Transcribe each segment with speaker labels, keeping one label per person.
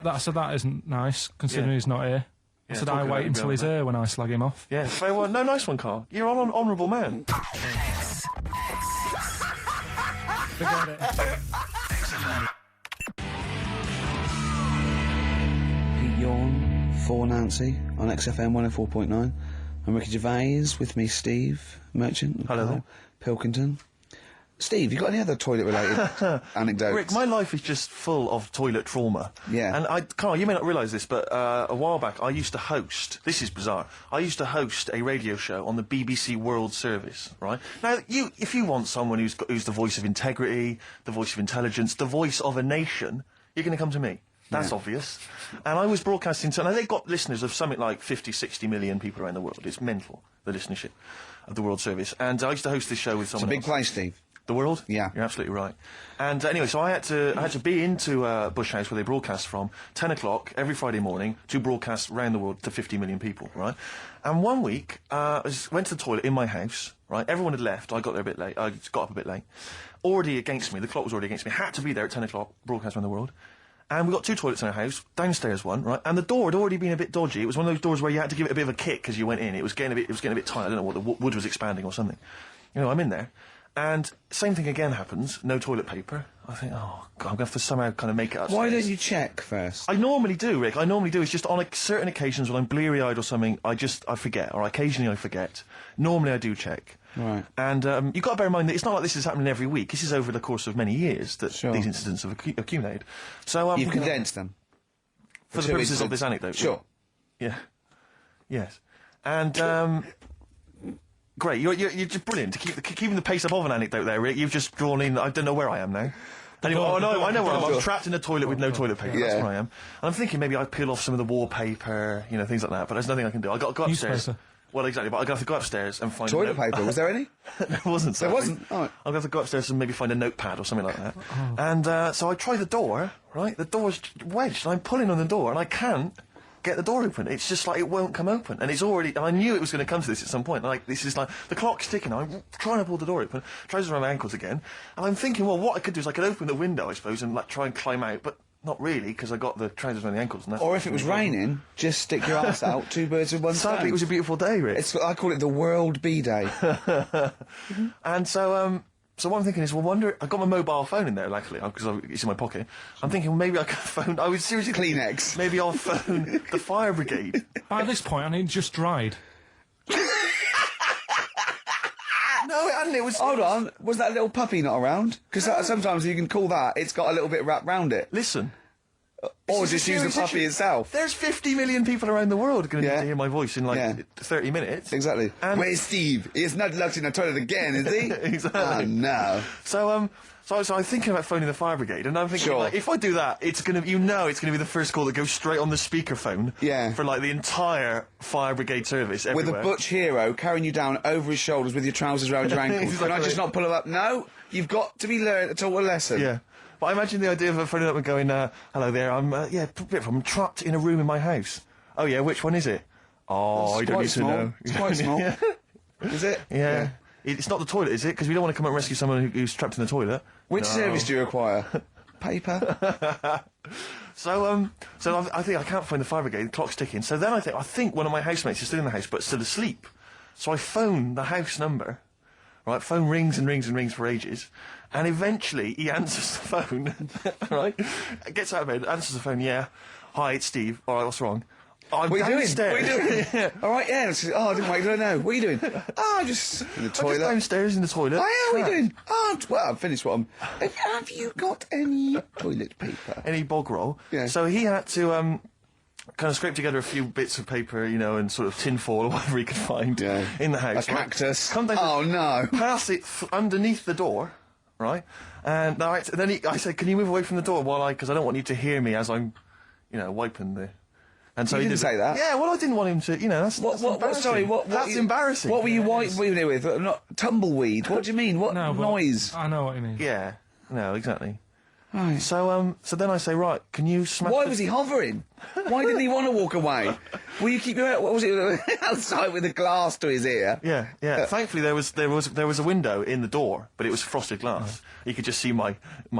Speaker 1: I said that isn't nice, considering he's not here. I said I wait until he's here when I slag him off.
Speaker 2: Yeah, very well. No, nice one, Karl. You're an honourable man.
Speaker 1: Forget it.
Speaker 3: Yawn for Nancy on XFM 104.9. I'm Ricky Gervais, with me Steve Merchant and
Speaker 2: Hello
Speaker 3: Karl Pilkington. Steve, you got any other toilet-related anecdotes?
Speaker 2: Rick, my life is just full of toilet trauma.
Speaker 3: Yeah.
Speaker 2: And Karl, you may not realise this, but a while back I used to host, this is bizarre, I used to host a radio show on the BBC World Service, right? Now, if you want someone who's the voice of integrity, the voice of intelligence, the voice of a nation, you're going to come to me. That's obvious. And I was broadcasting to, and they've got listeners of something like 50, 60 million people around the world. It's mental, the listenership of the World Service. And I used to host this show with someone else.
Speaker 3: It's a big place, Steve.
Speaker 2: The World?
Speaker 3: Yeah.
Speaker 2: You're absolutely right. And anyway, so I had to be into Bush House, where they broadcast from, 10 o'clock every Friday morning, to broadcast around the world to 50 million people, right? And one week, I went to the toilet in my house, right? Everyone had left. I got there a bit late. I got up a bit late. Already against me. The clock was already against me. Had to be there at 10 o'clock, broadcast around the world. And we got 2 toilets in our house, downstairs one, right? And the door had already been a bit dodgy. It was one of those doors where you had to give it a bit of a kick as you went in. It was getting a bit tight. I don't know what, the wood was expanding or something. You know, I'm in there. And same thing again happens. No toilet paper. I think, oh, God, I'm going to have to somehow kind of make it upstairs.
Speaker 3: Why don't you check first?
Speaker 2: I normally do, Rick. I normally do. It's just on certain occasions when I'm bleary-eyed or something, I forget. Or occasionally I forget. Normally I do check.
Speaker 3: Right.
Speaker 2: And you've got to bear in mind that it's not like this is happening every week. This is over the course of many years that these incidents have accumulated. So you've
Speaker 3: condensed them?
Speaker 2: For the purposes of this anecdote.
Speaker 3: Sure.
Speaker 2: Yeah. Yes. And, great, you're just brilliant. Keeping the pace up of an anecdote there, Rick. You've just drawn in, I don't know where I am now. Anyway, I know where I am. I'm trapped in a toilet with no toilet paper. That's where I am. And I'm thinking maybe I'd peel off some of the wallpaper, you know, things like that, but there's nothing I can do. I've got to go upstairs.
Speaker 1: Newspaper.
Speaker 2: Well, exactly, but I've got to go upstairs and find
Speaker 3: toilet paper. Was there any?
Speaker 2: There wasn't.
Speaker 3: There wasn't? Oh.
Speaker 2: I've got to go upstairs and maybe find a notepad or something like that. Oh. And so I try the door, right? The door's wedged, and I'm pulling on the door, and I can't get the door open. It's just like it won't come open, and it's already. And I knew it was going to come to this at some point. Like this is like the clock's ticking. I'm trying to pull the door open, trousers around my ankles again, and I'm thinking, well, what I could do is I could open the window, I suppose, and like try and climb out, but not really, because I got the trousers around the ankles. And that's
Speaker 3: or if it was raining, just stick your ass out. 2 birds with one stone.
Speaker 2: Sadly, it was a beautiful day, Rick.
Speaker 3: I call it the World Bee Day.
Speaker 2: And so, so what I'm thinking is, well, I got my mobile phone in there, luckily, because it's in my pocket. I'm thinking, well, maybe I could phone. I was seriously
Speaker 3: Kleenex.
Speaker 2: Maybe I'll phone the fire brigade.
Speaker 1: By this point, I need just dried.
Speaker 2: No, it hadn't. It was.
Speaker 3: Hold on. Was that little puppy not around? Because sometimes you can call that. It's got a little bit wrapped round it.
Speaker 2: Listen.
Speaker 3: Or just use the puppy itself.
Speaker 2: There's 50 million people around the world going to hear my voice in like 30 minutes.
Speaker 3: Exactly.
Speaker 2: And
Speaker 3: where's Steve? He's not locked in the toilet again, is he?
Speaker 2: Exactly.
Speaker 3: Oh, no.
Speaker 2: So I'm thinking about phoning the fire brigade, and I'm thinking, like, if I do that, it's gonna be the first call that goes straight on the speakerphone.
Speaker 3: Yeah.
Speaker 2: For like the entire fire brigade service everywhere.
Speaker 3: With a butch hero carrying you down over his shoulders with your trousers around your ankles.
Speaker 2: Exactly.
Speaker 3: Can I just not pull him up? No, you've got to be taught a lesson.
Speaker 2: Yeah. But I imagine the idea of phoning up and going, hello there, I'm trapped in a room in my house. Oh yeah, which one is it? Oh, I don't need to know.
Speaker 3: It's quite small. Is it?
Speaker 2: Yeah. It's not the toilet, is it? Because we don't want to come up and rescue someone who's trapped in the toilet.
Speaker 3: Which service do you require? Paper?
Speaker 2: So I think I can't find the fire brigade, the clock's ticking. So then I think one of my housemates is still in the house, but still asleep. So I phone the house number. Right, phone rings and rings and rings for ages, and eventually he answers the phone, right, gets out of bed, answers the phone, hi, it's Steve, alright, what's wrong? I'm downstairs.
Speaker 3: What are you doing? Alright, I didn't wait, I don't know. What are you doing? I'm just in the toilet.
Speaker 2: I'm just downstairs in the toilet.
Speaker 3: Oh, yeah, what are you doing? Well, I've finished what I'm... Have you got any toilet paper?
Speaker 2: Any bog roll?
Speaker 3: Yeah.
Speaker 2: So he had to, kind of scrape together a few bits of paper, you know, and sort of tinfoil or whatever he could find in the house.
Speaker 3: A cactus.
Speaker 2: Come down
Speaker 3: no.
Speaker 2: Pass it underneath the door, right? And then I said, can you move away from the door because I don't want you to hear me as I'm, you know, wiping the... And so
Speaker 3: he didn't say that?
Speaker 2: Yeah, well, I didn't want him to, you know, that's embarrassing.
Speaker 3: Sorry,
Speaker 2: that's embarrassing.
Speaker 3: What were you wiping it with? Not tumbleweed. What do you mean? What noise?
Speaker 1: I know what you mean.
Speaker 2: Yeah. No, exactly.
Speaker 3: Right.
Speaker 2: So then I say, right, can you smash...
Speaker 3: Why was he hovering? Why didn't he want to walk away? Will you keep your... What was it? Outside with a glass to his ear?
Speaker 2: Yeah. Thankfully, there was a window in the door, but it was frosted glass. You could just see my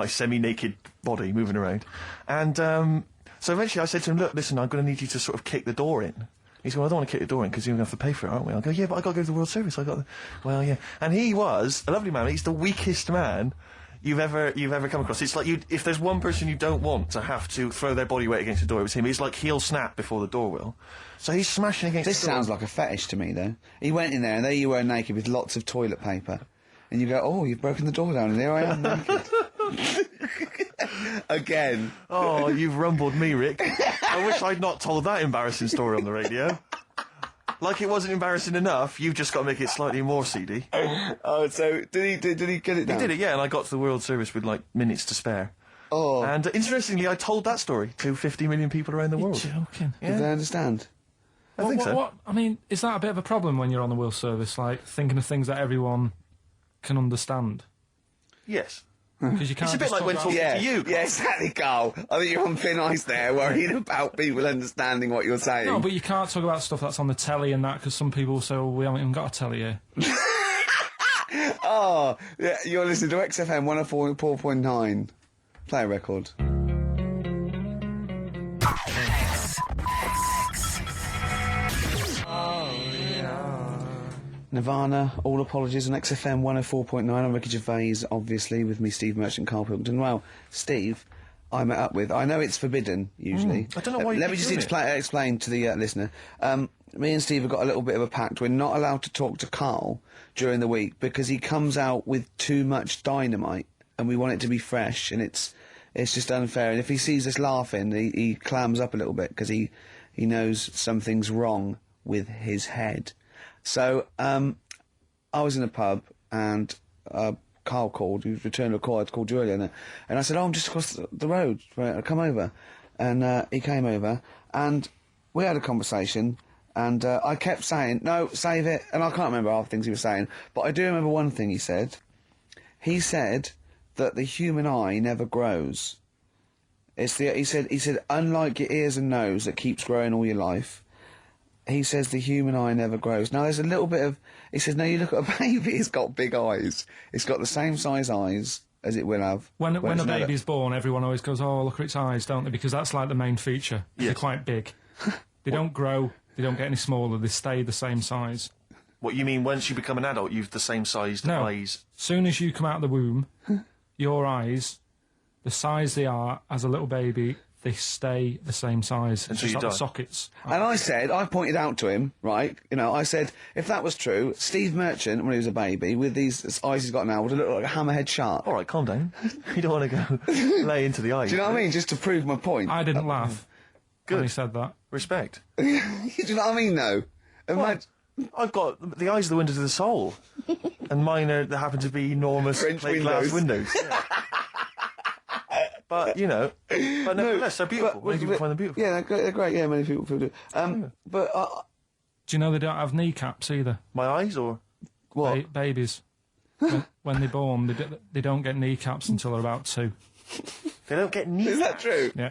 Speaker 2: semi-naked body moving around. And So eventually I said to him, look, listen, I'm going to need you to sort of kick the door in. He said, well, I don't want to kick the door in because you're going to have to pay for it, aren't we? I go, yeah, but I got to go to the World Service. Well, yeah. And he was a lovely man. He's the weakest man you've ever come across. It's like if there's one person you don't want to have to throw their body weight against the door, it was him. He's like he'll snap before the door will. So he's smashing against
Speaker 3: This
Speaker 2: the door.
Speaker 3: sounds like a fetish to me, though. He went in there, and there you were naked with lots of toilet paper. And you go, oh, you've broken the door down, and there I am naked. Again.
Speaker 2: Oh, you've rumbled me, Rick. I wish I'd not told that embarrassing story on the radio. Like it wasn't embarrassing enough, you've just got to make it slightly more seedy.
Speaker 3: Oh, so did he get it down?
Speaker 2: He did it, yeah, and I got to the World Service with, like, minutes to spare.
Speaker 3: Oh.
Speaker 2: And interestingly, I told that story to 50 million people around the world.
Speaker 1: You're joking.
Speaker 2: Yeah.
Speaker 3: Did they understand?
Speaker 2: I think so.
Speaker 1: I mean, is that a bit of a problem when you're on the World Service, like, thinking of things that everyone can understand?
Speaker 2: Yes.
Speaker 1: Because you can't
Speaker 2: It's a bit
Speaker 1: just
Speaker 2: like
Speaker 1: talk
Speaker 2: when
Speaker 1: about-
Speaker 2: talking to you.
Speaker 3: Yeah, exactly, Carl. I think you're on thin ice there, worrying about people understanding what you're saying.
Speaker 1: No, but you can't talk about stuff that's on the telly and that, because some people say, well, we haven't even got a telly here.
Speaker 3: Oh, yeah, you're listening to XFM 104.9. Play a record. Nirvana, All Apologies on XFM 104.9. I'm Ricky Gervais, obviously, with me, Steve Merchant, Karl Pilkington. Well, Steve, I met up with... I know it's forbidden, usually.
Speaker 2: I don't know why you
Speaker 3: Let me
Speaker 2: keep
Speaker 3: just
Speaker 2: doing
Speaker 3: explain to the listener. Me and Steve have got a little bit of a pact. We're not allowed to talk to Karl during the week because he comes out with too much dynamite and we want it to be fresh, and it's just unfair. And if he sees us laughing, he clams up a little bit because he knows something's wrong with his head. So, I was in a pub and Karl called. He returned a call. I'd called you earlier, and I said, "Oh, I'm just across the road. Right, come over." And he came over, and we had a conversation. And I kept saying, "No, save it." And I can't remember half the things he was saying, but I do remember one thing he said. He said that the human eye never grows. He said, unlike your ears and nose that keeps growing all your life, he says the human eye never grows. Now, there's a little bit of... He says, no, you look at a baby, it's got big eyes. It's got the same size eyes as it will have.
Speaker 1: When a baby's born, everyone always goes, oh, look at its eyes, don't they? Because that's like the main feature.
Speaker 2: Yes.
Speaker 1: They're quite big. They don't grow, they don't get any smaller, they stay the same size.
Speaker 2: What you mean, once you become an adult, you've the same sized eyes?
Speaker 1: Soon as you come out of the womb, your eyes, the size they are as a little baby, they stay the same size. It's
Speaker 2: Until
Speaker 1: just
Speaker 2: you
Speaker 1: like
Speaker 2: die.
Speaker 1: the sockets.
Speaker 3: And I pointed out to him, right, I said, if that was true, Steve Merchant, when he was a baby, with these eyes he's got now, would have looked like a hammerhead shark.
Speaker 2: All right, calm down. You don't want to go lay into the eyes.
Speaker 3: Do you know what I mean? Just to prove my point.
Speaker 1: I didn't laugh when
Speaker 2: Good.
Speaker 1: he said that.
Speaker 2: Respect.
Speaker 3: Do you know what I mean, though?
Speaker 2: I've got the eyes are the windows of the soul, and mine they happen to be enormous
Speaker 3: French
Speaker 2: plate glass windows. Yeah. But nevertheless, they're beautiful. Many people find them beautiful.
Speaker 3: Yeah, they're great. Yeah, many people do. But
Speaker 1: Do you know they don't have kneecaps either?
Speaker 2: My eyes, or
Speaker 3: what?
Speaker 1: Babies. When they're born, they don't get kneecaps until they're about 2.
Speaker 2: they don't get knees.
Speaker 3: Is that true?
Speaker 1: Yeah.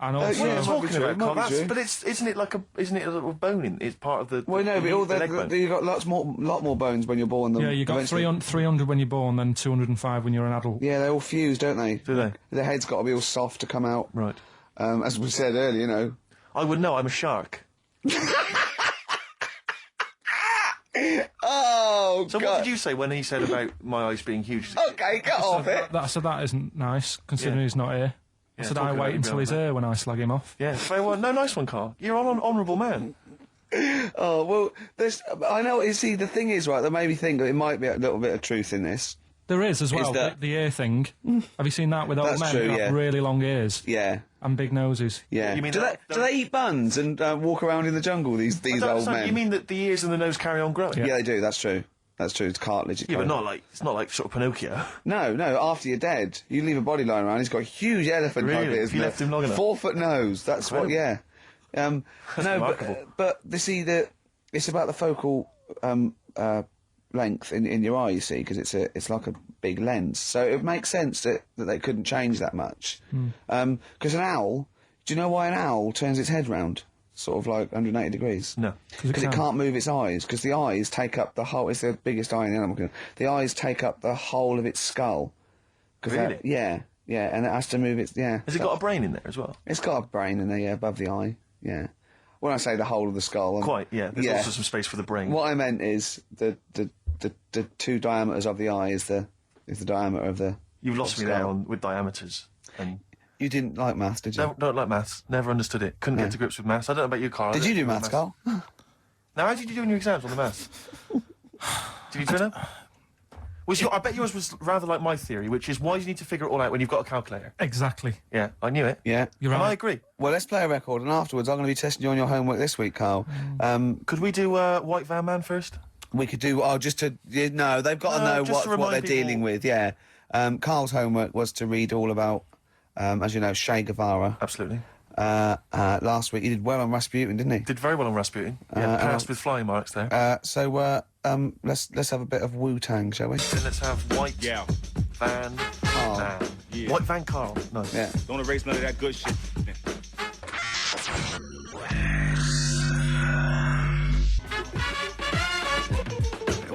Speaker 1: And also,
Speaker 2: What are you
Speaker 3: it might be
Speaker 2: talking
Speaker 3: true,
Speaker 2: about,
Speaker 3: it might
Speaker 2: Carl?
Speaker 3: be true.
Speaker 2: But isn't it a little bone? It's part of the.
Speaker 3: Well, no, but all
Speaker 2: the leg bone.
Speaker 3: you got lot more bones when you're born than
Speaker 1: yeah, you got
Speaker 3: eventually.
Speaker 1: 300 when you're born, then 205 when you're an adult.
Speaker 3: Yeah, they're all fused, don't they?
Speaker 2: Do they?
Speaker 3: The head's got to be all soft to come out.
Speaker 2: Right.
Speaker 3: As we said earlier,
Speaker 2: I would know. I'm a shark.
Speaker 3: Oh,
Speaker 2: So
Speaker 3: God.
Speaker 2: what did you say when he said about my eyes being huge?
Speaker 3: Okay, get off it.
Speaker 1: That isn't nice, considering
Speaker 2: Yeah.
Speaker 1: he's not here. I said I
Speaker 2: talking about
Speaker 1: wait
Speaker 2: him
Speaker 1: until
Speaker 2: being
Speaker 1: he's
Speaker 2: on
Speaker 1: here when I slag him off.
Speaker 2: Yeah, very well. No, nice one, Carl. You're an honourable man.
Speaker 3: Oh, well, I know, see, the thing is, right, that made me think that it might be a little bit of truth in this.
Speaker 1: There is as well,
Speaker 3: that-
Speaker 1: the ear thing. Have you seen that with old
Speaker 3: That's
Speaker 1: men
Speaker 3: true,
Speaker 1: who have
Speaker 3: yeah.
Speaker 1: really long ears
Speaker 3: Yeah.
Speaker 1: and big noses?
Speaker 3: Yeah.
Speaker 2: You mean
Speaker 3: do they eat buns and walk around in the jungle, these old men?
Speaker 2: You mean that the ears and the nose carry on growing?
Speaker 3: Yeah, they do, that's true. That's true, it's cartilage.
Speaker 2: Yeah, but it's not like sort of Pinocchio.
Speaker 3: No, after you're dead, you leave a body lying around, he's got a huge elephant type
Speaker 2: Really?
Speaker 3: ears.
Speaker 2: If you left him long enough?
Speaker 3: 4 foot nose, that's what, yeah. No,
Speaker 2: remarkable.
Speaker 3: but it's about the focal length in your eye, you see, because it's like a big lens. So it makes sense that they couldn't change that much. Because an owl, do you know why an owl turns its head round? Sort of like 180 degrees.
Speaker 2: No.
Speaker 3: Because it can't move its eyes, because the eyes take up the whole... It's the biggest eye in the animal kingdom. The eyes take up the whole of its skull.
Speaker 2: Really?
Speaker 3: Yeah. Yeah, and it has to move its... Yeah.
Speaker 2: Has it got a brain in there as well?
Speaker 3: It's got a brain in there, yeah, above the eye, yeah. When I say the whole of the skull...
Speaker 2: Quite, yeah. There's also some space for the brain.
Speaker 3: What I meant is the two diameters of the eye is the diameter of the...
Speaker 2: You've lost me there with diameters. And
Speaker 3: you didn't like maths, did you?
Speaker 2: don't like maths. Never understood it. Couldn't get to grips with maths. I don't know about you, Karl.
Speaker 3: Did you do maths, Karl?
Speaker 2: Now, how did you do in your exams on the maths? Did you turn up? I bet yours was rather like my theory, which is why do you need to figure it all out when you've got a calculator?
Speaker 1: Exactly.
Speaker 2: Yeah, I knew it.
Speaker 3: Yeah.
Speaker 1: You're right.
Speaker 2: And I agree.
Speaker 3: Well, let's play a record, and afterwards I'm going to be testing you on your homework this week, Karl.
Speaker 2: Could we do White Van Man first?
Speaker 3: We could do... Oh, just to... No, they've got to know
Speaker 2: just to
Speaker 3: what they're
Speaker 2: remind people.
Speaker 3: dealing with, yeah. Karl's homework was to read all about, as you know, Che Guevara.
Speaker 2: Absolutely.
Speaker 3: Last week he did well on Rasputin, didn't he?
Speaker 2: Did very well on Rasputin. Yeah, passed with flying marks there.
Speaker 3: So let's have a bit of Wu-Tang, shall we?
Speaker 2: Then let's have White Van
Speaker 3: Karl.
Speaker 2: Man.
Speaker 4: Yeah.
Speaker 2: White Van Karl. No.
Speaker 3: Yeah.
Speaker 4: Don't erase none of that good shit.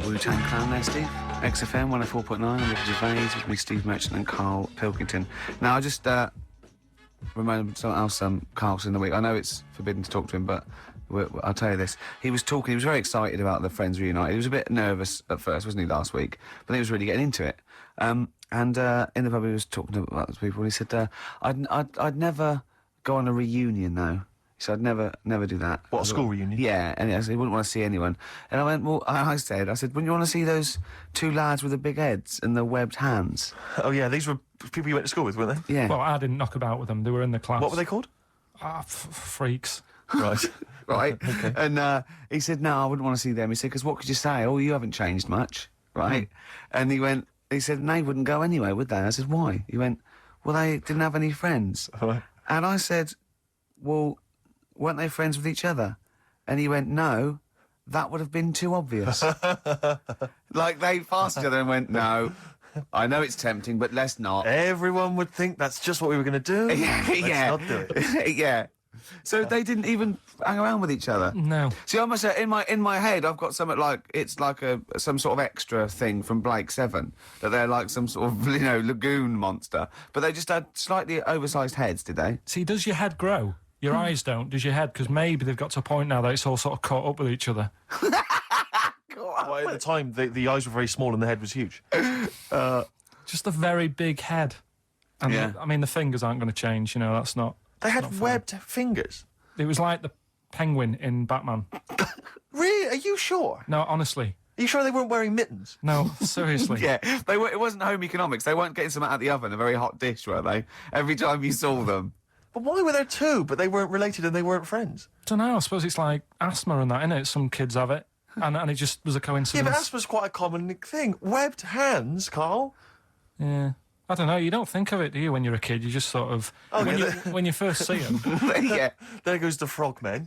Speaker 3: Wu-Tang Clan there, Steve. XFM 104.9, I'm Ricky Gervais, with me, Steve Merchant and Karl Pilkington. Now, I just reminded something else Karl's in the week. I know it's forbidden to talk to him, but I'll tell you this. He was very excited about the Friends reunited. He was a bit nervous at first, wasn't he, last week? But then he was really getting into it. And in the pub he was talking about those people, and he said, I'd never go on a reunion, though. He said, I'd never do that.
Speaker 2: What, a school reunion?
Speaker 3: Yeah, and he wouldn't want to see anyone. And I went, well, I said, wouldn't you want to see those two lads with the big heads and the webbed hands?
Speaker 2: Oh, yeah, these were people you went to school with, weren't they?
Speaker 3: Yeah.
Speaker 1: Well, I didn't knock about with them. They were in the class.
Speaker 2: What were they called?
Speaker 1: Freaks.
Speaker 2: Right.
Speaker 3: Right? Okay. And he said, no, I wouldn't want to see them. He said, because what could you say? Oh, you haven't changed much, right? And he said, and they wouldn't go anyway, would they? I said, why? He went, well, they didn't have any friends.
Speaker 2: Right.
Speaker 3: And I said, well, weren't they friends with each other? And he went, no, that would have been too obvious. Like, they passed each other and went, no, I know it's tempting, but let's not.
Speaker 2: Everyone would think that's just what we were going to do. Let's not do it.
Speaker 3: Yeah. So they didn't even hang around with each other.
Speaker 1: No.
Speaker 3: See, I must say, in my head, I've got something like it's like some sort of extra thing from Blake 7 that they're like some sort of lagoon monster, but they just had slightly oversized heads, did they?
Speaker 1: See, does your head grow? Your eyes don't. Does your head? Because maybe they've got to a point now that it's all sort of caught up with each other.
Speaker 2: Well, at the time, the eyes were very small and the head was huge.
Speaker 1: Just a very big head. And
Speaker 3: Yeah.
Speaker 1: the fingers aren't going to change. That's not.
Speaker 2: They
Speaker 1: not
Speaker 2: had
Speaker 1: fun.
Speaker 2: webbed fingers.
Speaker 1: It was like the penguin in Batman.
Speaker 2: Really? Are you sure?
Speaker 1: No, honestly.
Speaker 2: Are you sure they weren't wearing mittens?
Speaker 1: No, seriously.
Speaker 3: Yeah, it wasn't home economics. They weren't getting something out of the oven, a very hot dish, were they? Every time you saw them.
Speaker 2: But why were there two, but they weren't related and they weren't friends?
Speaker 1: Don't know. I suppose it's like asthma and that, innit? Some kids have it. And it just was a
Speaker 2: Yeah,
Speaker 1: coincidence.
Speaker 2: but asthma's quite a common thing. Webbed hands, Karl.
Speaker 1: Yeah. I don't know. You don't think of it, do you, when you're a kid? You just sort of... when you first see them.
Speaker 3: Yeah.
Speaker 2: There goes the frogmen.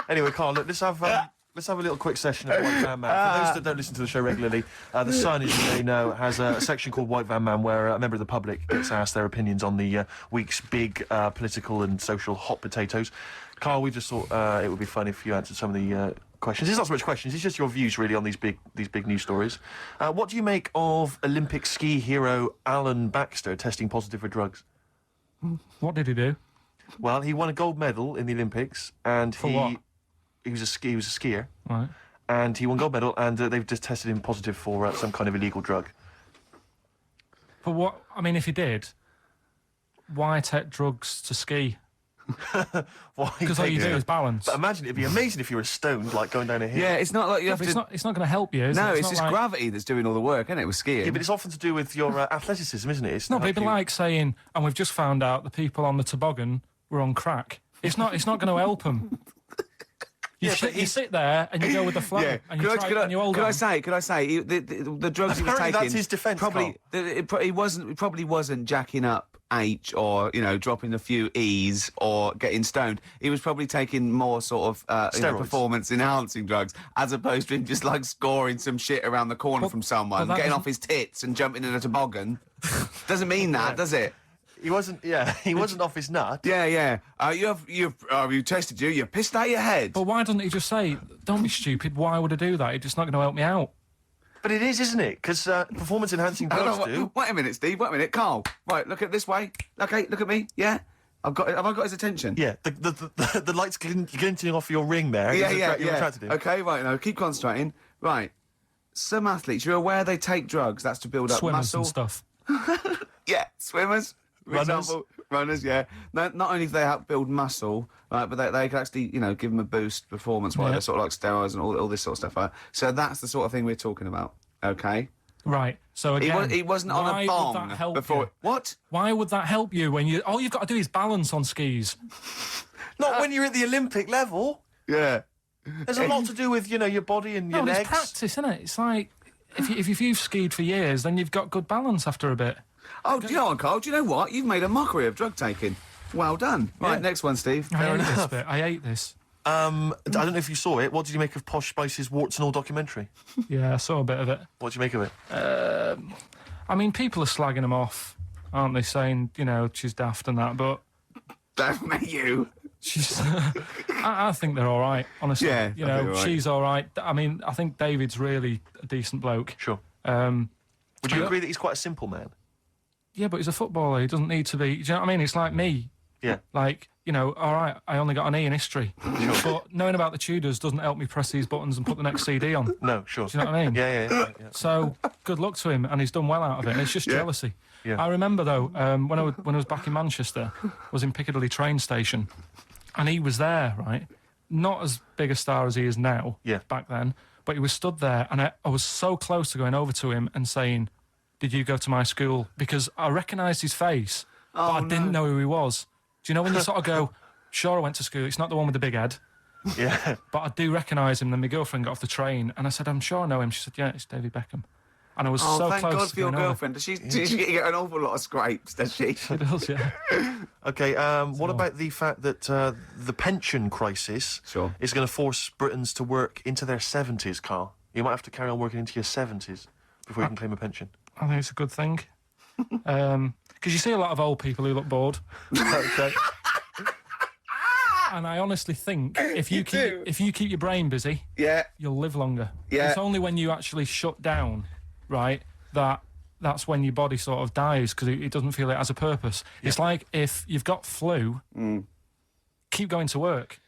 Speaker 2: Anyway, Karl, look, let's have a little quick session of White Van Man. For those that don't listen to the show regularly, The Sun, as you may know, has a section called White Van Man where a member of the public gets asked their opinions on the week's big political and social hot potatoes. Karl, we just thought it would be fun if you answered some of the questions. It's not so much questions, it's just your views, really, on these big news stories. What do you make of Olympic ski hero Alan Baxter testing positive for drugs?
Speaker 1: What did he do?
Speaker 2: Well, he won a gold medal in the Olympics, and
Speaker 1: what?
Speaker 2: He was a skier,
Speaker 1: Right.
Speaker 2: and he won gold medal, and they've just tested him positive for some kind of illegal drug.
Speaker 1: But what... if he did, why take drugs to ski?
Speaker 2: Why?
Speaker 1: Because all you do is balance.
Speaker 2: But imagine, it'd be amazing if you were stoned, like going down a hill.
Speaker 3: Yeah, it's not like you have
Speaker 1: But
Speaker 3: to...
Speaker 1: it's not going to help you, is it?
Speaker 3: No, it's
Speaker 1: not
Speaker 3: just
Speaker 1: like...
Speaker 3: gravity that's doing all the work, isn't it, with skiing?
Speaker 2: Yeah, but it's often to do with your athleticism, isn't it? It's
Speaker 1: No,
Speaker 2: not
Speaker 1: but it'd be like saying, and we've just found out the people on the toboggan were on crack. It's not going to help them. You sit there and you go with the flow, and you hold on.
Speaker 3: Could I say, the drugs he was
Speaker 2: Apparently
Speaker 3: taking...
Speaker 2: that's his defence,
Speaker 3: Probably, it probably wasn't jacking up H or, dropping a few E's or getting stoned. He was probably taking more sort of performance-enhancing drugs, as opposed to him just, scoring some shit around the corner from someone, getting off his tits and jumping in a toboggan. Doesn't mean that, does it?
Speaker 2: He wasn't off his nut.
Speaker 3: Yeah. You tested you pissed out your head.
Speaker 1: But why doesn't he just say, don't be stupid, why would I do that? It's just not going to help me out.
Speaker 2: But it is, isn't it? Because performance-enhancing drugs do.
Speaker 3: Wait a minute, Steve. Wait a minute, Carl. Right, look at this way. Okay, look at me. Yeah, have I got his attention?
Speaker 2: Yeah, the lights glinting off your ring there.
Speaker 3: Yeah.
Speaker 2: You're attracted to him.
Speaker 3: Okay, right, now keep concentrating. Right, some athletes, you're aware they take drugs. That's to build up
Speaker 1: Swimmers
Speaker 3: muscle.
Speaker 1: and stuff.
Speaker 3: Yeah, swimmers. For example, runners, yeah. Not only do they help build muscle, right, but they can actually, give them a boost performance-wise. They're sort of like steroids and all this sort of stuff. Right? So that's the sort of thing we're talking about, okay?
Speaker 1: Right. So again,
Speaker 3: he wasn't on a bong
Speaker 1: would that help
Speaker 3: before.
Speaker 1: You?
Speaker 3: What?
Speaker 1: Why would that help you when all you've got to do is balance on skis?
Speaker 2: Not when you're at the Olympic level.
Speaker 3: Yeah.
Speaker 2: There's a lot to do with, your body and your legs.
Speaker 1: It's practice, isn't it? It's like, if you've skied for years, then you've got good balance after a bit.
Speaker 3: Oh, do you know what, Carl? Do you know what? You've made a mockery of drug taking. Well done. Right, next one, Steve.
Speaker 1: I hate this bit. I hate this.
Speaker 2: I don't know if you saw it. What did you make of Posh Spice's Warts and All documentary?
Speaker 1: Yeah, I saw a bit of it.
Speaker 2: What did you make of it?
Speaker 1: I mean, people are slagging them off, aren't they? Saying, she's daft and that, but...
Speaker 3: Don't you?
Speaker 1: She's... I think they're all right, honestly.
Speaker 3: Yeah, all right.
Speaker 1: She's all right. I mean, I think David's really a decent bloke.
Speaker 2: Sure. Would you agree that he's quite a simple man?
Speaker 1: Yeah, but he's a footballer. He doesn't need to be... Do you know what I mean? It's like me.
Speaker 2: Yeah.
Speaker 1: Like, all right, I only got an E in history. Sure. But knowing about the Tudors doesn't help me press these buttons and put the next CD on.
Speaker 2: No, sure.
Speaker 1: Do you know what I mean?
Speaker 2: Yeah.
Speaker 1: So, good luck to him, and he's done well out of it. And it's just jealousy.
Speaker 2: Yeah.
Speaker 1: I remember, though, when I was back in Manchester, I was in Piccadilly train station, and he was there, right? Not as big a star as he is now, back then, but he was stood there, and I was so close to going over to him and saying, "Did you go to my school?" Because I recognised his face, but I didn't know who he was. Do you know when you sort of go, "Sure, I went to school. It's not the one with the big head."
Speaker 2: Yeah.
Speaker 1: But I do recognise him. Then my girlfriend got off the train, and I said, "I'm sure I know him." She said, "Yeah, it's David Beckham." And I was so close.
Speaker 3: Thank God for your
Speaker 1: going over.
Speaker 3: girlfriend. Does she get an awful lot of scrapes, does she?
Speaker 1: She does, yeah.
Speaker 2: Okay, what about the fact that the pension crisis is going to force Britons to work into their 70s, Karl? You might have to carry on working into your 70s before you can claim a pension.
Speaker 1: I think it's a good thing. Because you see a lot of old people who look bored.
Speaker 2: Okay.
Speaker 1: And I honestly think if you keep your brain busy, you'll live longer.
Speaker 3: Yeah.
Speaker 1: It's only when you actually shut down, right, that's when your body sort of dies because it doesn't feel it has a purpose. Yeah. It's like if you've got flu, keep going to work.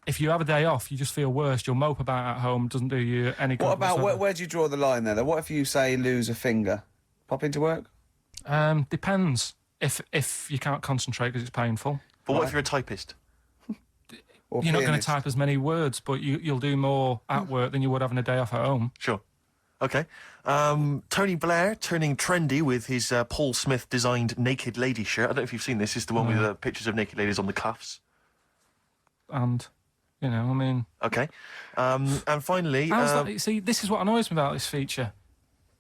Speaker 1: If you have a day off, you just feel worse. You'll mope about at home. Doesn't do you any good.
Speaker 3: What about where do you draw the line there? What if you say lose a finger? Pop into work?
Speaker 1: Depends. If you can't concentrate because it's painful.
Speaker 2: But what if you're a typist?
Speaker 1: You're not going to type as many words, but you'll do more at work than you would having a day off at home.
Speaker 2: Sure. Okay. Tony Blair turning trendy with his Paul Smith designed naked lady shirt. I don't know if you've seen this. It's the one with the pictures of naked ladies on the cuffs.
Speaker 1: And, I mean...
Speaker 2: Okay. And finally...
Speaker 1: see, this is what annoys me about this feature.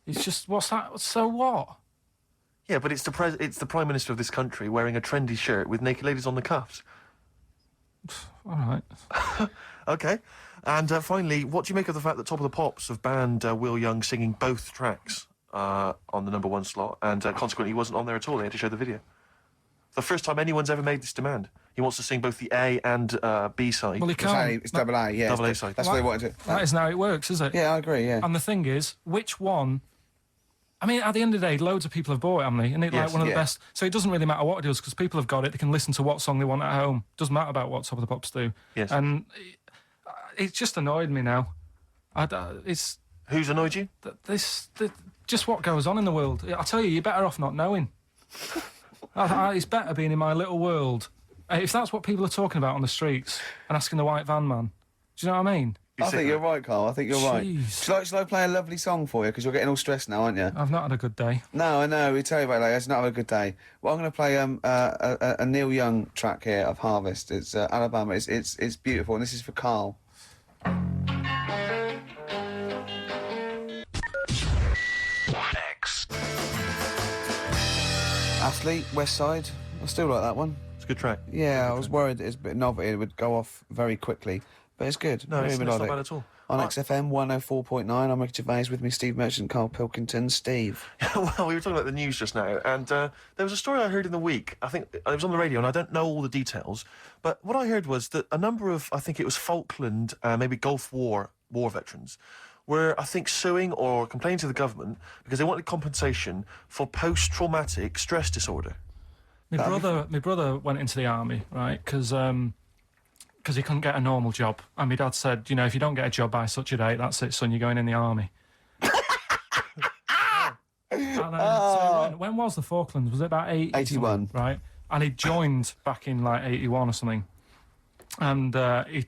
Speaker 1: It's just, what's that? So what?
Speaker 2: Yeah, but it's the Prime Minister of this country wearing a trendy shirt with naked ladies on the cuffs.
Speaker 1: All right.
Speaker 2: Okay. And finally, what do you make of the fact that Top of the Pops have banned Will Young singing both tracks on the #1 slot, and consequently he wasn't on there at all? They had to show the video. The first time anyone's ever made this demand. He wants to sing both the A and B side.
Speaker 1: Well, he can't.
Speaker 3: It's double A, yeah.
Speaker 2: Double A side.
Speaker 3: That's what they wanted to...
Speaker 1: That isn't how it works, is it?
Speaker 3: Yeah, I agree, yeah.
Speaker 1: And the thing is, which one... I mean, at the end of the day, loads of people have bought it, haven't they? And it's like one of the best... So it doesn't really matter what it does, because people have got it. They can listen to what song they want at home. Doesn't matter about what Top of the Pops do.
Speaker 2: Yes.
Speaker 1: And it's just annoyed me now. It's...
Speaker 2: Who's annoyed you?
Speaker 1: Just what goes on in the world. I tell you, you're better off not knowing. It's better being in my little world. If that's what people are talking about on the streets and asking the white van man, do you know what I mean?
Speaker 3: I think you're right, Carl. I think you're right.
Speaker 1: Jeez.
Speaker 3: Shall I play a lovely song for you? Because you're getting all stressed now, aren't you?
Speaker 1: I've not had a good day.
Speaker 3: No, I know. We tell you about it later. It's not a good day. Well, I'm going to play a Neil Young track here of Harvest. It's Alabama. It's beautiful, and this is for Karl. Athlete, West Side. I still like that one.
Speaker 2: It's a good track.
Speaker 3: Yeah, I was worried it's a bit novelty. It would go off very quickly. But it's good.
Speaker 2: No, it's not
Speaker 3: like
Speaker 2: bad at all.
Speaker 3: On XFM 104.9, I'm Ricky Gervais, with me Steve Merchant, Karl Pilkington. Steve.
Speaker 2: Well, we were talking about the news just now, and there was a story I heard in the week. I think it was on the radio, and I don't know all the details, but what I heard was that a number of, I think it was Falkland, maybe Gulf War veterans, were, I think, suing or complaining to the government because they wanted compensation for post-traumatic stress disorder.
Speaker 1: My brother went into the army, right? Because he couldn't get a normal job, and my dad said, you know, if you don't get a job by such a date, that's it, son. You're going in the army. So when was the Falklands? Was it about
Speaker 3: 81?
Speaker 1: Right, and he joined back in like 81 or something. And he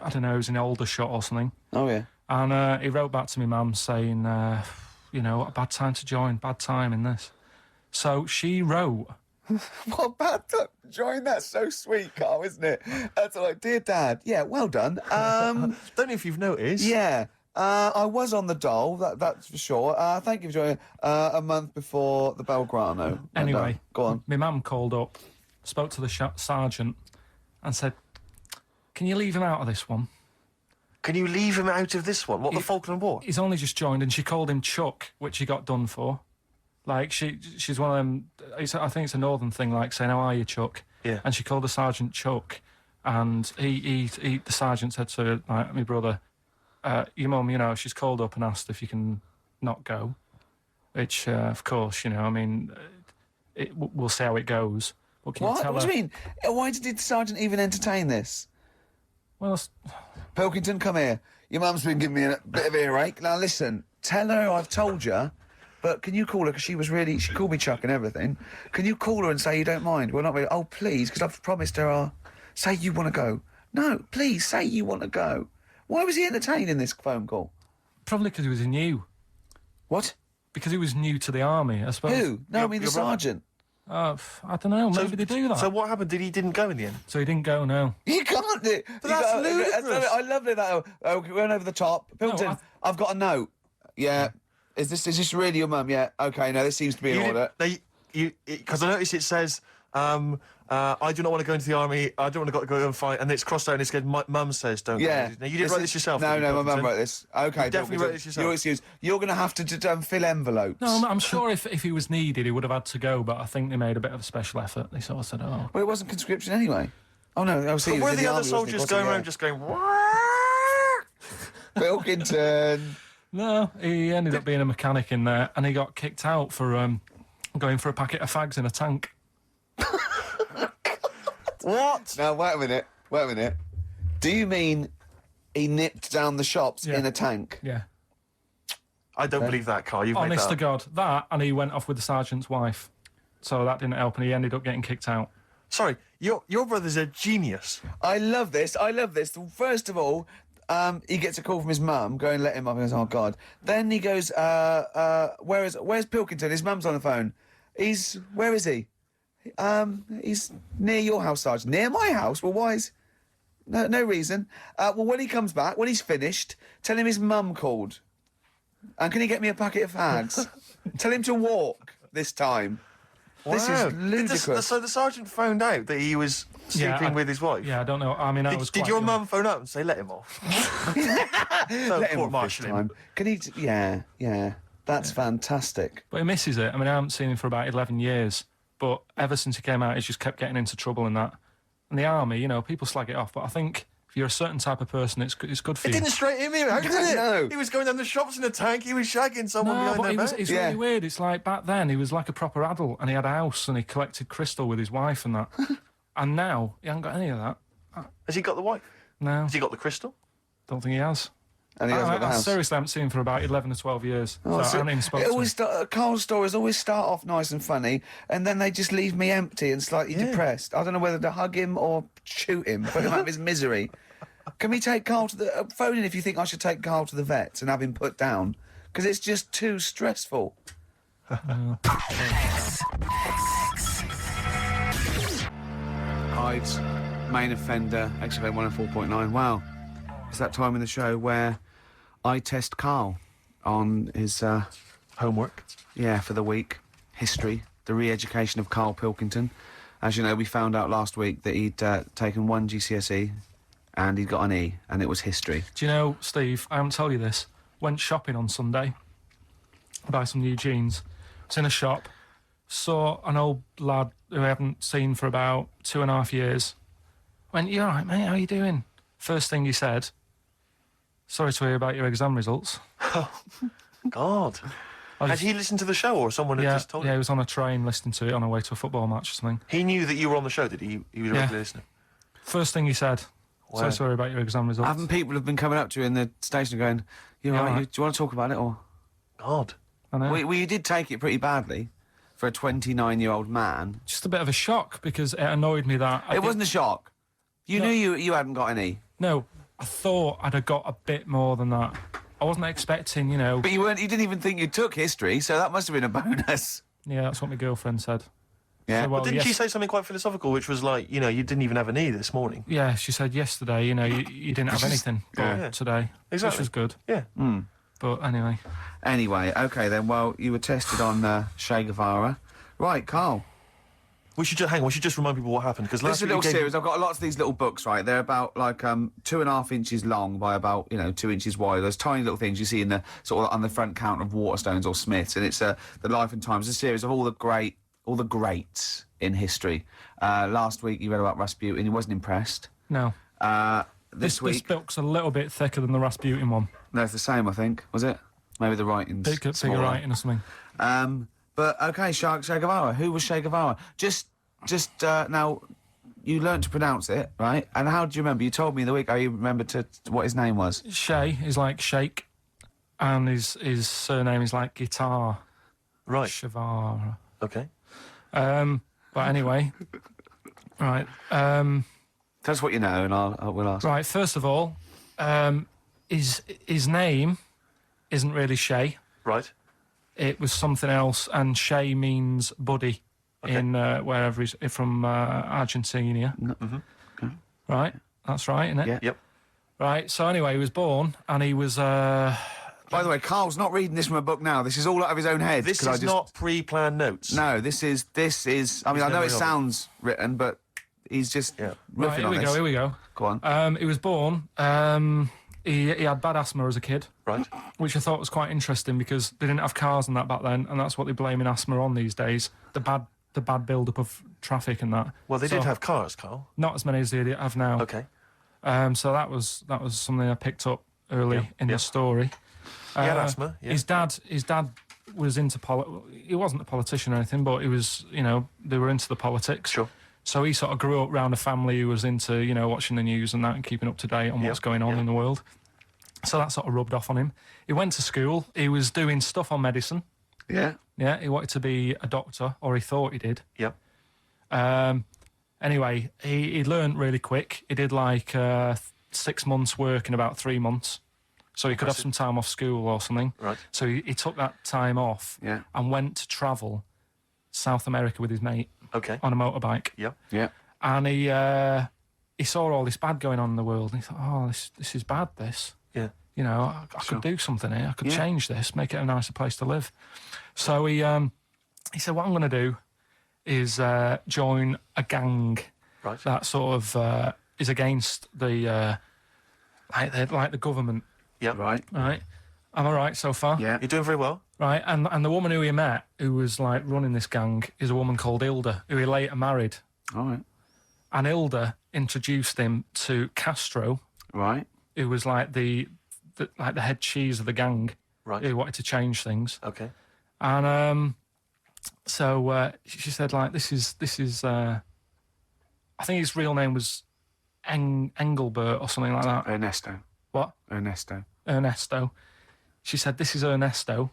Speaker 1: I don't know, he was in Aldershot or something.
Speaker 3: Oh yeah.
Speaker 1: And he wrote back to my mum saying, you know, what a bad time to join, bad time in this. So she wrote.
Speaker 3: What a bad time to join? That's so sweet, Carl, isn't it? That's like, dear Dad, yeah, well done.
Speaker 2: Don't know if you've noticed.
Speaker 3: Yeah. I was on the dole, that's for sure. Thank you for joining a month before the Belgrano.
Speaker 1: Anyway,
Speaker 3: go on.
Speaker 1: My mum called up, spoke to the sergeant, and said, "Can you leave him out of this one?
Speaker 2: Can you leave him out of this one? What, the Falkland War?
Speaker 1: He's only just joined," and she called him Chuck, which he got done for. Like, she's one of them, I think it's a northern thing, like saying, "How are you, Chuck?"
Speaker 2: Yeah.
Speaker 1: And she called the sergeant Chuck, and the sergeant said to like, my brother, your mum, you know, she's called up and asked if you can not go, which, of course, you know, I mean, we'll see how it goes. But can you tell
Speaker 3: What
Speaker 1: her?
Speaker 3: do you mean? Why did the sergeant even entertain this?
Speaker 1: Well,
Speaker 3: Pilkington, come here. Your mum's been giving me a bit of earache. Now listen, tell her I've told you, but can you call her, because she called me Chuck and everything. Can you call her and say you don't mind? Well, not really. Oh, please, because I've promised her say you want to go. No, please, say you want to go. Why was he entertaining this phone call?
Speaker 1: probably because he was new.
Speaker 3: What?
Speaker 1: Because he was new to the army, I suppose.
Speaker 3: Who? No, I mean the sergeant.
Speaker 1: I don't know, maybe they do that.
Speaker 2: So what happened? He didn't go in the end?
Speaker 1: So he didn't go, no.
Speaker 3: You can't do it.
Speaker 2: But that's ludicrous.
Speaker 3: I love that. We went over the top. Pilkington, I've got a note. Yeah. Is this really your mum? Yeah. Okay, no, this seems to be in order.
Speaker 2: Because I noticed it says, I do not want to go into the army. I don't want to go and fight. And it's crossed out and it's good. My mum says don't go. Now, you didn't write this yourself.
Speaker 3: No, my mum wrote this. Okay,
Speaker 2: you definitely wrote this yourself.
Speaker 3: Your excuse. You're going to have to fill envelopes.
Speaker 1: No, I'm sure if he was needed, he would have had to go, but I think they made a bit of a special effort. They sort of said, oh.
Speaker 3: Well, it wasn't conscription anyway. Oh, no, I was
Speaker 2: But were the other soldiers going around just going,
Speaker 3: Pilkington.
Speaker 1: No, he ended up being a mechanic in there, and he got kicked out for going for a packet of fags in a tank.
Speaker 2: What?
Speaker 3: Now, wait a minute. Do you mean he nipped down the shops in a tank?
Speaker 1: Yeah.
Speaker 2: I don't believe that, Karl. You've made that
Speaker 1: Honest to
Speaker 2: up.
Speaker 1: God. That, and he went off with the sergeant's wife. So that didn't help, and he ended up getting kicked out.
Speaker 2: Sorry, your brother's a genius.
Speaker 3: I love this. First of all, he gets a call from his mum, going, let him up. He goes, oh, God. Then he goes, where's Pilkington? His mum's on the phone. Where is he? He's near your house, Sergeant. Near my house? Well, why is... No reason. Well, when he comes back, when he's finished, tell him his mum called. And can he get me a packet of fags? Tell him to walk this time.
Speaker 2: Wow.
Speaker 3: This is ludicrous.
Speaker 2: So the sergeant found out that he was sleeping with his wife?
Speaker 1: Yeah, I don't know. I mean,
Speaker 2: Did your mum phone up and say, let him off?
Speaker 3: Let him off this time. Can he... Yeah. That's fantastic.
Speaker 1: But he misses it. I mean, I haven't seen him for about 11 years. But ever since he came out, he's just kept getting into trouble and that. And the army, you know, people slag it off. But I think if you're a certain type of person, it's good for you.
Speaker 2: It didn't straight him out, did it?
Speaker 3: No.
Speaker 2: He was going down the shops in a tank. He was shagging someone behind their back.
Speaker 1: It's really weird. It's like back then, he was like a proper adult and he had a house and he collected crystal with his wife and that. And now, he hasn't got any of that.
Speaker 2: Has he got the wife?
Speaker 1: No.
Speaker 2: Has he got the crystal?
Speaker 1: Don't think he has.
Speaker 3: And he has got the
Speaker 1: I
Speaker 3: house.
Speaker 1: seriously haven't seen him for about 11 or 12 years.
Speaker 3: Oh,
Speaker 1: so I haven't even spoken to him.
Speaker 3: Carl's stories always start off nice and funny, and then they just leave me empty and slightly depressed. I don't know whether to hug him or shoot him, put him out of his misery. Can we take Carl to the... phone in if you think I should take Carl to the vet and have him put down, because it's just too stressful. Hides, main offender, XFM 104.9. Wow. It's that time in the show where I test Karl on his...
Speaker 2: Homework.
Speaker 3: Yeah, for the week. History. The re-education of Karl Pilkington. As you know, we found out last week that he'd taken one GCSE and he'd got an E, and it was history.
Speaker 1: Do you know, Steve, I haven't told you this. Went shopping on Sunday. Buy some new jeans. Was in a shop. Saw an old lad who I haven't seen for about 2.5 years. Went, you all right, mate? How you doing? First thing he said, sorry to hear about your exam results.
Speaker 2: God. Had he listened to the show, or someone had just told him?
Speaker 1: Yeah, he was on a train listening to it on our way to a football match or something.
Speaker 2: He knew that you were on the show, did he? He was a regular listener.
Speaker 1: First thing he said,
Speaker 2: Wow.
Speaker 1: so sorry about your exam results.
Speaker 3: Haven't people have been coming up to you in the station going, "You all right? Do you want to talk about it?" Or
Speaker 2: God.
Speaker 1: I know.
Speaker 3: well, you did take it pretty badly for a 29-year-old man.
Speaker 1: Just a bit of a shock because it annoyed me that...
Speaker 3: It wasn't a shock. You knew you hadn't got any.
Speaker 1: No, I thought I'd have got a bit more than that. I wasn't expecting,
Speaker 3: But you didn't even think you took history, so that must have been a bonus.
Speaker 1: Yeah, that's what my girlfriend said.
Speaker 3: Yeah.
Speaker 1: So, well,
Speaker 2: Didn't she say something quite philosophical, which was like, you didn't even have a knee this morning?
Speaker 1: Yeah, she said yesterday, you didn't have anything today.
Speaker 2: Exactly.
Speaker 1: Which was good.
Speaker 2: Yeah.
Speaker 1: But anyway.
Speaker 3: Anyway, okay then, well, you were tested on Che Guevara. Right, Karl.
Speaker 2: We should just remind people what happened, because
Speaker 3: This
Speaker 2: last
Speaker 3: is a
Speaker 2: week
Speaker 3: little series. I've got lots of these little books, right? They're about, like, 2.5 inches long by about, 2 inches wide. Those tiny little things you see in the, sort of, on the front counter of Waterstones or Smiths. And it's The Life and Times, a series of all the greats in history. Last week you read about Rasputin. He wasn't impressed.
Speaker 1: No.
Speaker 3: This week...
Speaker 1: This book's a little bit thicker than the Rasputin one.
Speaker 3: No, it's the same, I think. Was it? Maybe the writing's
Speaker 1: Bigger
Speaker 3: smaller.
Speaker 1: writing or something.
Speaker 3: But, okay, Che Guevara. Who was Che Guevara? Just now, you learnt to pronounce it, right? And how do you remember? You told me the week how you remembered what his name was.
Speaker 1: Che is like shake, and his surname is like guitar.
Speaker 2: Right.
Speaker 1: Shavara.
Speaker 2: Okay.
Speaker 1: But anyway, right.
Speaker 3: Tell us what you know, and we'll ask.
Speaker 1: Right. First of all, his name isn't really Che.
Speaker 2: Right.
Speaker 1: It was something else, and Che means buddy in wherever he's from, Argentina.
Speaker 3: Okay.
Speaker 1: Right. That's right, isn't it?
Speaker 3: Yeah.
Speaker 2: Yep.
Speaker 1: Right. So anyway, he was born, and he was.
Speaker 3: By the way, Karl's not reading this from a book now. This is all out of his own head.
Speaker 2: This is not pre-planned notes.
Speaker 3: No, this is. I mean, I know it sounds written, but he's just riffing
Speaker 1: Right,
Speaker 3: on this.
Speaker 1: Here we go.
Speaker 3: Go on.
Speaker 1: He was born. He had bad asthma as a kid.
Speaker 2: Right.
Speaker 1: Which I thought was quite interesting because they didn't have cars and that back then, and that's what they're blaming asthma on these days. The bad build-up of traffic and that.
Speaker 2: Well, they did have cars, Karl.
Speaker 1: Not as many as they have now.
Speaker 2: Okay.
Speaker 1: So that was something I picked up early in the story.
Speaker 2: He had asthma. Yeah.
Speaker 1: His dad was into he wasn't a politician or anything, but he was, they were into the politics.
Speaker 2: Sure.
Speaker 1: So he sort of grew up around a family who was into, watching the news and that and keeping up to date on what's going on in the world. So that sort of rubbed off on him. He went to school. He was doing stuff on medicine.
Speaker 3: Yeah.
Speaker 1: Yeah, he wanted to be a doctor, or he thought he did.
Speaker 2: Yep.
Speaker 1: Anyway, he learned really quick. He did like 6 months work in about 3 months. So he could have some time off school or something.
Speaker 2: Right.
Speaker 1: So he took that time off and went to travel South America with his mate on a motorbike.
Speaker 2: Yep.
Speaker 3: Yeah.
Speaker 1: And he saw all this bad going on in the world. And he thought, oh, this is bad, this.
Speaker 2: Yeah.
Speaker 1: I could do something here. I could change this, make it a nicer place to live. So he said, what I'm going to do is join a gang that sort of is against the like the government.
Speaker 2: Yeah.
Speaker 3: Right.
Speaker 1: Right. Am I right so far?
Speaker 3: Yeah.
Speaker 2: You're doing very well.
Speaker 1: Right. And the woman who he met, who was like running this gang, is a woman called Hilda, who he later married.
Speaker 3: All right.
Speaker 1: And Hilda introduced him to Castro,
Speaker 3: Right.
Speaker 1: who was like the head cheese of the gang,
Speaker 2: Right.
Speaker 1: who wanted to change things.
Speaker 2: Okay.
Speaker 1: And so she said, like, this is I think his real name was Engelbert or something like that.
Speaker 3: Ernesto.
Speaker 1: What? Ernesto. She said, this is Ernesto.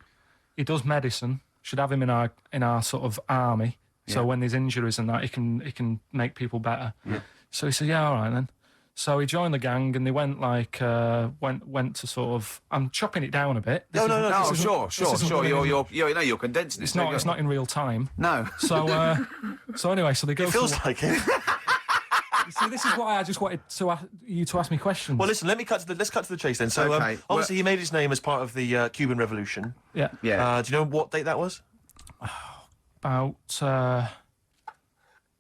Speaker 1: He does medicine. Should have him in our sort of army. So when there's injuries and that, he can make people better.
Speaker 3: Yeah.
Speaker 1: So he said, yeah, all right then. So he joined the gang and they went like went to sort of. I'm chopping it down a bit.
Speaker 2: No.
Speaker 3: Sure. You're condensing it.
Speaker 1: It's not in real time.
Speaker 3: No.
Speaker 1: So anyway, so they go.
Speaker 2: It feels like it.
Speaker 1: See, this is why I just wanted you to ask me questions.
Speaker 2: Well, listen. Let's cut to the chase then. So,
Speaker 3: Okay.
Speaker 2: obviously, he made his name as part of the Cuban Revolution.
Speaker 1: Yeah.
Speaker 3: Yeah.
Speaker 2: Do you know what date that was?
Speaker 1: About.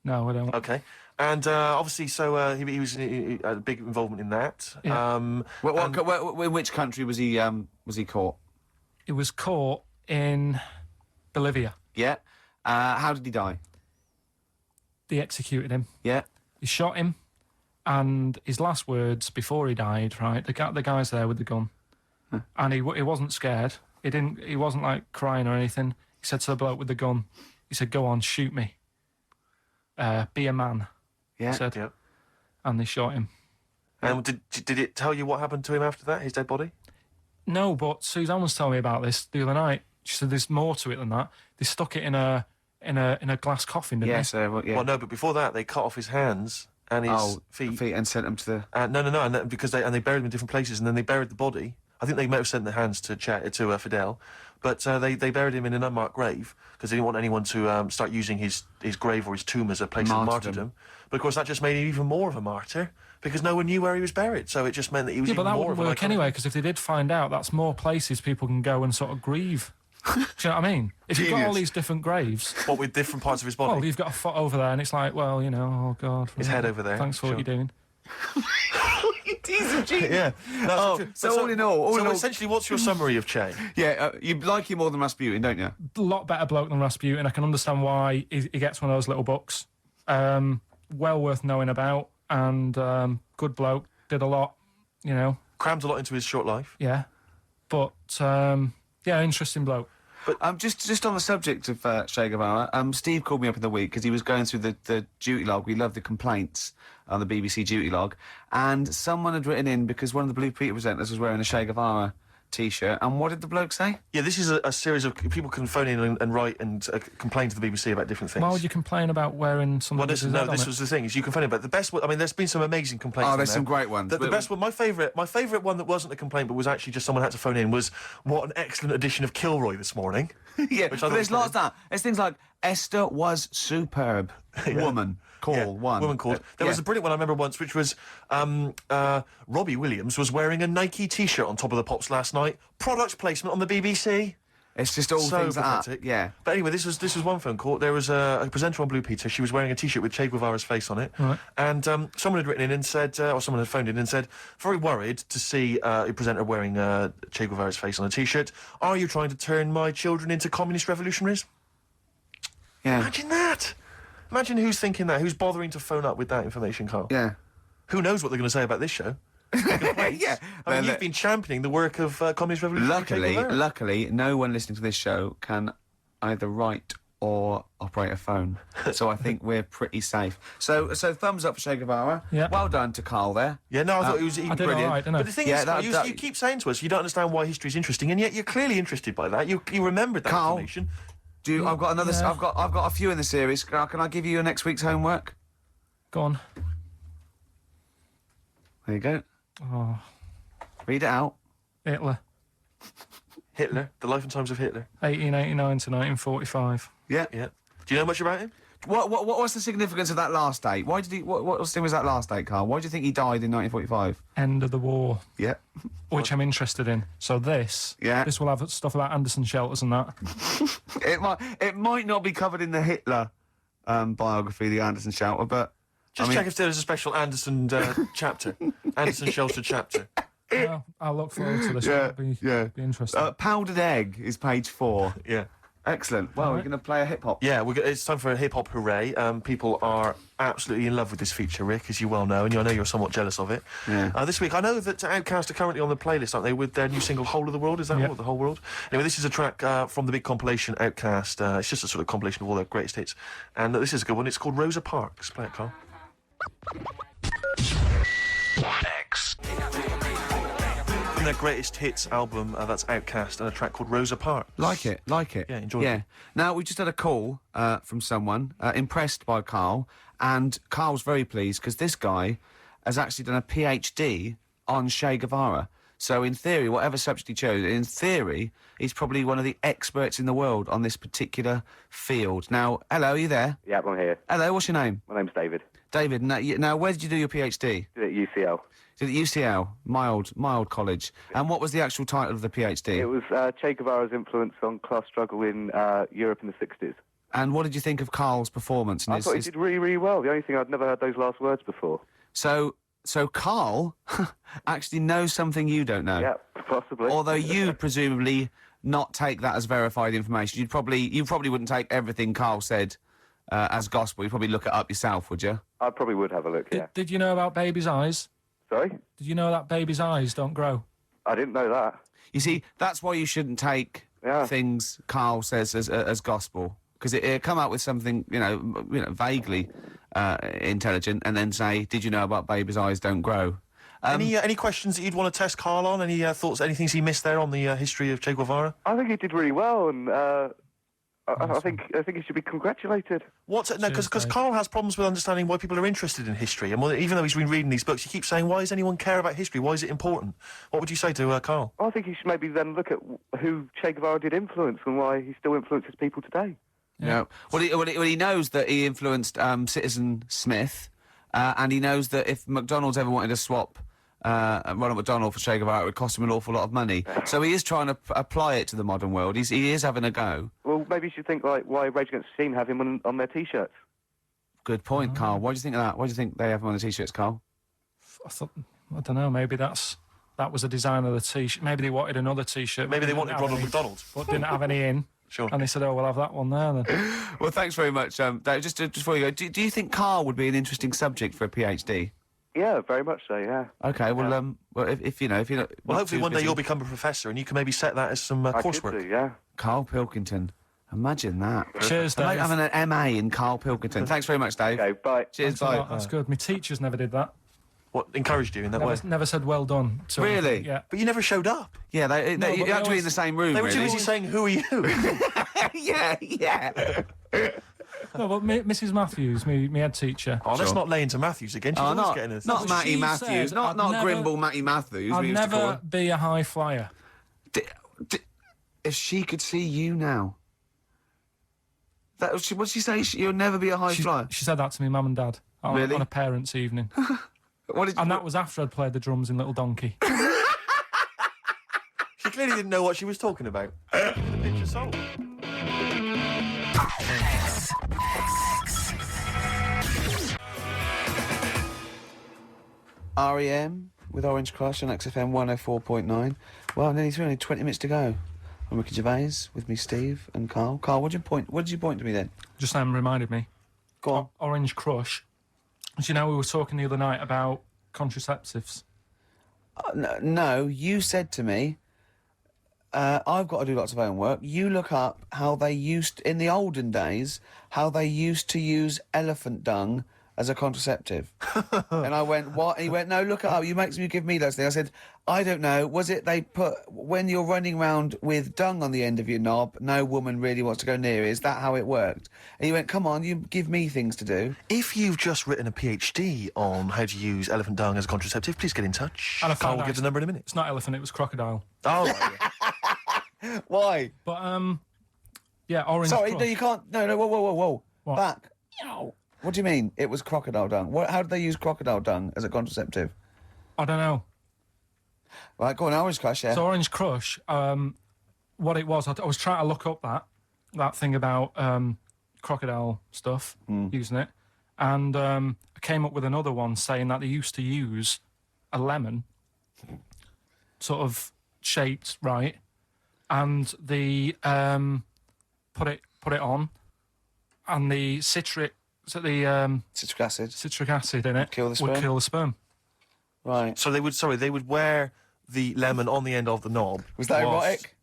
Speaker 1: No, I don't.
Speaker 2: Okay. And obviously, so he was a big involvement in that.
Speaker 1: Yeah.
Speaker 3: In which country was he caught?
Speaker 1: He was caught in Bolivia.
Speaker 3: Yeah. How did he die?
Speaker 1: They executed him.
Speaker 3: Yeah.
Speaker 1: He shot him, and his last words before he died, right? The guy's there with the gun. and he wasn't scared. He wasn't like crying or anything. He said to the bloke with the gun, he said, "Go on, shoot me. Be a man."
Speaker 3: Yeah.
Speaker 1: He said,
Speaker 2: Yep.
Speaker 1: and they shot him.
Speaker 2: And did it tell you what happened to him after that? His dead body?
Speaker 1: No, but Suzanne was telling me about this the other night. She said there's more to it than that. They stuck it in a glass coffin, didn't they?
Speaker 2: Well, no, but before that, they cut off his hands and his feet
Speaker 3: and sent them to the...
Speaker 2: no, and because they buried him in different places, and then they buried the body. I think they might have sent the hands to Fidel, but they buried him in an unmarked grave because they didn't want anyone to start using his grave or his tomb as a place of martyrdom. But of course, that just made him even more of a martyr because no one knew where he was buried. So it just meant that he was even more of a...
Speaker 1: Yeah, but that wouldn't work anyway, because if they did find out, that's more places people can go and sort of grieve. Do you know what I mean? If you've got all these different graves...
Speaker 2: What, with different parts of his body?
Speaker 1: Well, you've got a foot over there, and it's like, well, you know, oh, God.
Speaker 2: His head over there.
Speaker 1: Thanks for what you're doing.
Speaker 3: He's a genius.
Speaker 2: Yeah. No,
Speaker 3: so all in all...
Speaker 2: essentially, what's your summary of Che?
Speaker 3: Yeah, you like him more than Rasputin, don't you?
Speaker 1: A lot better bloke than Rasputin. I can understand why he gets one of those little books. Well worth knowing about, and good bloke. Did a lot, you know.
Speaker 2: Crammed a lot into his short life.
Speaker 1: Yeah. But, interesting bloke.
Speaker 3: But just on the subject of Che Guevara, Steve called me up in the week because he was going through the duty log. We love the complaints on the BBC duty log, and someone had written in because one of the Blue Peter presenters was wearing a Che Guevara T-shirt. And what did the bloke say? Yeah,
Speaker 2: this is a series of people can phone in and write and complain to the BBC about different things.
Speaker 1: Why would you complain about wearing something?
Speaker 2: Well, this was the thing. Is you can phone in about the best. I mean, there's been some amazing complaints.
Speaker 3: Oh, there's some great ones.
Speaker 2: The best one, my favourite one that wasn't a complaint but was actually just someone had to phone in was what an excellent edition of Kilroy this morning.
Speaker 3: Yeah, but there's lots of that. There's things like Esther was superb. Woman.
Speaker 2: Woman called. There was a brilliant one I remember once, which was Robbie Williams was wearing a Nike T-shirt on Top of the Pops last night. Product placement on the BBC.
Speaker 3: It's just all things like that. Yeah.
Speaker 2: But anyway, this was one phone call. There was a presenter on Blue Peter. She was wearing a T-shirt with Che Guevara's face on it.
Speaker 1: Right.
Speaker 2: And someone had written in and said, or someone had phoned in and said, very worried to see a presenter wearing Che Guevara's face on a T-shirt. Are you trying to turn my children into communist revolutionaries?
Speaker 3: Yeah.
Speaker 2: Imagine that. Imagine who's thinking that, who's bothering to phone up with that information, Karl.
Speaker 3: Yeah.
Speaker 2: Who knows what they're going to say about this show?
Speaker 3: Yeah.
Speaker 2: I mean, you've been championing the work of communist revolution.
Speaker 3: Luckily, no one listening to this show can either write or operate a phone. So I think we're pretty safe. So thumbs up for Che Guevara.
Speaker 1: Yeah.
Speaker 3: Well done to Karl there.
Speaker 2: Yeah, no, I thought it was even brilliant.
Speaker 1: All right, didn't I?
Speaker 2: But the thing is, you keep saying to us you don't understand why history's interesting, and yet you're clearly interested by that. You remembered that
Speaker 3: Karl,
Speaker 2: information.
Speaker 3: I've got another. Yeah. I've got a few in the series. Can I give you your next week's homework?
Speaker 1: Go on.
Speaker 3: There you go.
Speaker 1: Oh.
Speaker 3: Read it out.
Speaker 1: Hitler,
Speaker 2: the life and times of Hitler.
Speaker 1: 1889 to 1945.
Speaker 3: Yeah.
Speaker 2: Yeah. Do you know much about him?
Speaker 3: What was the significance of that last date? Why did he? What was that last date, Karl? Why do you think he died in 1945?
Speaker 1: End of the war.
Speaker 3: Yeah.
Speaker 1: Which I'm interested in. So this will have stuff about Anderson shelters and that.
Speaker 3: It might not be covered in the Hitler biography, the Anderson shelter, but
Speaker 2: just check if there's a special Anderson chapter, Anderson shelter chapter.
Speaker 1: Well, I'll look forward to this.
Speaker 3: Yeah,
Speaker 1: Be interesting.
Speaker 3: Powdered Egg is page 4.
Speaker 2: Yeah.
Speaker 3: Excellent. Well, we're going to play a hip-hop.
Speaker 2: Yeah, it's time for a hip-hop hooray. People are absolutely in love with this feature, Rick, as you well know, and I know you're somewhat jealous of it.
Speaker 3: Yeah.
Speaker 2: This week, I know that Outkast are currently on the playlist, aren't they, with their new single, Whole of the World? Is that all? The Whole World? Anyway, this is a track from the big compilation, Outkast. It's just a sort of compilation of all their greatest hits. And this is a good one. It's called Rosa Parks. Play it, Karl. X. Their greatest hits album, that's Outkast, and a track called Rosa Parks.
Speaker 3: Like it.
Speaker 2: Yeah, enjoy it.
Speaker 3: Now, we just had a call from someone impressed by Karl, and Karl's very pleased because this guy has actually done a PhD on Che Guevara. So, in theory, whatever subject he chose, in theory, he's probably one of the experts in the world on this particular field. Now, hello, are you there?
Speaker 4: Yeah, I'm here.
Speaker 3: Hello, what's your name?
Speaker 4: My name's David.
Speaker 3: David, now where did you do your PhD?
Speaker 4: Did it at UCL.
Speaker 3: Did it at UCL, mild college. And what was the actual title of the PhD?
Speaker 4: It was Che Guevara's influence on class struggle in Europe in the 60s.
Speaker 3: And what did you think of Karl's performance?
Speaker 4: I thought he did really, really well. The only thing, I'd never heard those last words before.
Speaker 3: So Karl actually knows something you don't know.
Speaker 4: Yeah, possibly.
Speaker 3: Although you presumably not take that as verified information. You probably wouldn't take everything Karl said as gospel. You'd probably look it up yourself, would you?
Speaker 4: I probably would have a look, yeah.
Speaker 1: Did you know about babies' eyes?
Speaker 4: Sorry?
Speaker 1: Did you know that babies' eyes don't grow?
Speaker 4: I didn't know that.
Speaker 3: You see, that's why you shouldn't take things Karl says as gospel, because it come out with something, vaguely intelligent, and then say, did you know about babies' eyes don't grow?
Speaker 2: Any questions that you'd want to test Karl on? Any thoughts, anything he missed there on the history of Che Guevara?
Speaker 4: I think he did really well, and I think he should be congratulated.
Speaker 2: Because Karl has problems with understanding why people are interested in history, and even though he's been reading these books, he keeps saying, "Why does anyone care about history? Why is it important?" What would you say to Karl?
Speaker 4: I think he should maybe then look at who Che Guevara did influence and why he still influences people today.
Speaker 3: Yeah. Well, he knows that he influenced Citizen Smith, and he knows that if McDonald's ever wanted to swap Ronald McDonald for Che Guevara, it would cost him an awful lot of money. So he is trying to apply it to the modern world. He is having a go.
Speaker 4: Well, maybe you should think like why Rage Against the Machine have him on their T-shirts.
Speaker 3: Good point, Karl. Why do you think of that? Why do you think they have him on the T-shirts, Karl?
Speaker 1: I don't know. Maybe that was the design of the T-shirt. Maybe they wanted another T-shirt.
Speaker 2: Maybe they wanted Ronald McDonald,
Speaker 1: but didn't have any in.
Speaker 2: Sure.
Speaker 1: And they said, "Oh, we'll have that one there then."
Speaker 3: Well, thanks very much, Dave. Just before you go, do you think Karl would be an interesting subject for a PhD?
Speaker 4: Yeah, very much so. Yeah.
Speaker 3: Okay. Well, if you're not.
Speaker 2: Well, hopefully one day you'll become a professor, and you can maybe set that as some coursework.
Speaker 4: I could do, yeah.
Speaker 3: Karl Pilkington. Imagine that.
Speaker 1: Cheers, Dave.
Speaker 3: Having an MA in Karl Pilkington. Thanks very much, Dave.
Speaker 4: Okay, bye.
Speaker 3: Cheers,
Speaker 1: Thanks
Speaker 3: bye.
Speaker 1: That's good. My teachers never did that.
Speaker 2: What encouraged you in that way?
Speaker 1: Never said well done. So
Speaker 3: Really?
Speaker 1: Yeah.
Speaker 2: But you never showed up.
Speaker 3: Yeah, you had to be in the same room.
Speaker 2: They were too
Speaker 3: really.
Speaker 2: busy saying, "Who are you?"
Speaker 3: yeah.
Speaker 1: No, but Mrs. Matthews, me head teacher.
Speaker 2: Oh, let's not lay into Matthews again. She's always getting us.
Speaker 3: Not Matty
Speaker 1: She
Speaker 3: Matthews,
Speaker 1: said
Speaker 3: not Grimble Matty Matthews.
Speaker 1: I'd
Speaker 3: we used to call
Speaker 1: never
Speaker 3: her.
Speaker 1: be a high flyer.
Speaker 3: If she could see you now, what'd she say? You'll never be a high flyer.
Speaker 1: She said that to me, mum and dad, on a parents' evening. That was after I'd played the drums in Little Donkey.
Speaker 2: She clearly didn't know what she was talking about. The picture sold.
Speaker 3: REM with Orange Crush on XFM 104.9. Well, nearly 20 minutes to go. I'm Ricky Gervais, with me Steve and Karl. Karl, what did you point to me then?
Speaker 1: Just reminded me.
Speaker 3: Go on.
Speaker 1: Orange Crush. Do you know we were talking the other night about contraceptives?
Speaker 3: No, you said to me, I've got to do lots of homework. You look up how they used, in the olden days, how they used to use elephant dung as a contraceptive. And I went, what? And he went, no, look it up. You give me those things. I said, I don't know. Was it they put, when you're running around with dung on the end of your knob, no woman really wants to go near it. Is that how it worked? And he went, come on, you give me things to do.
Speaker 2: If you've just written a PhD on how to use elephant dung as a contraceptive, please get in touch.
Speaker 1: And I found
Speaker 2: I'll give the number in a minute.
Speaker 1: It's not elephant, it was crocodile.
Speaker 2: Oh, yeah.
Speaker 3: Why?
Speaker 1: But, yeah, Orange
Speaker 3: Sorry,
Speaker 1: Crush.
Speaker 3: no, you can't. No, whoa.
Speaker 1: What?
Speaker 3: Back. What do you mean? It was crocodile dung. How did they use crocodile dung as a contraceptive?
Speaker 1: I don't know.
Speaker 3: Right, go on, Orange Crush, yeah.
Speaker 1: So Orange Crush, what it was, I was trying to look up that thing about crocodile stuff, using it, and I came up with another one saying that they used to use a lemon, sort of shaped right, and the put it on, and the citric acid in it
Speaker 3: Kill the sperm?
Speaker 1: would kill the sperm.
Speaker 3: Right.
Speaker 2: So they would wear the lemon on the end of the knob.
Speaker 3: Was that erotic?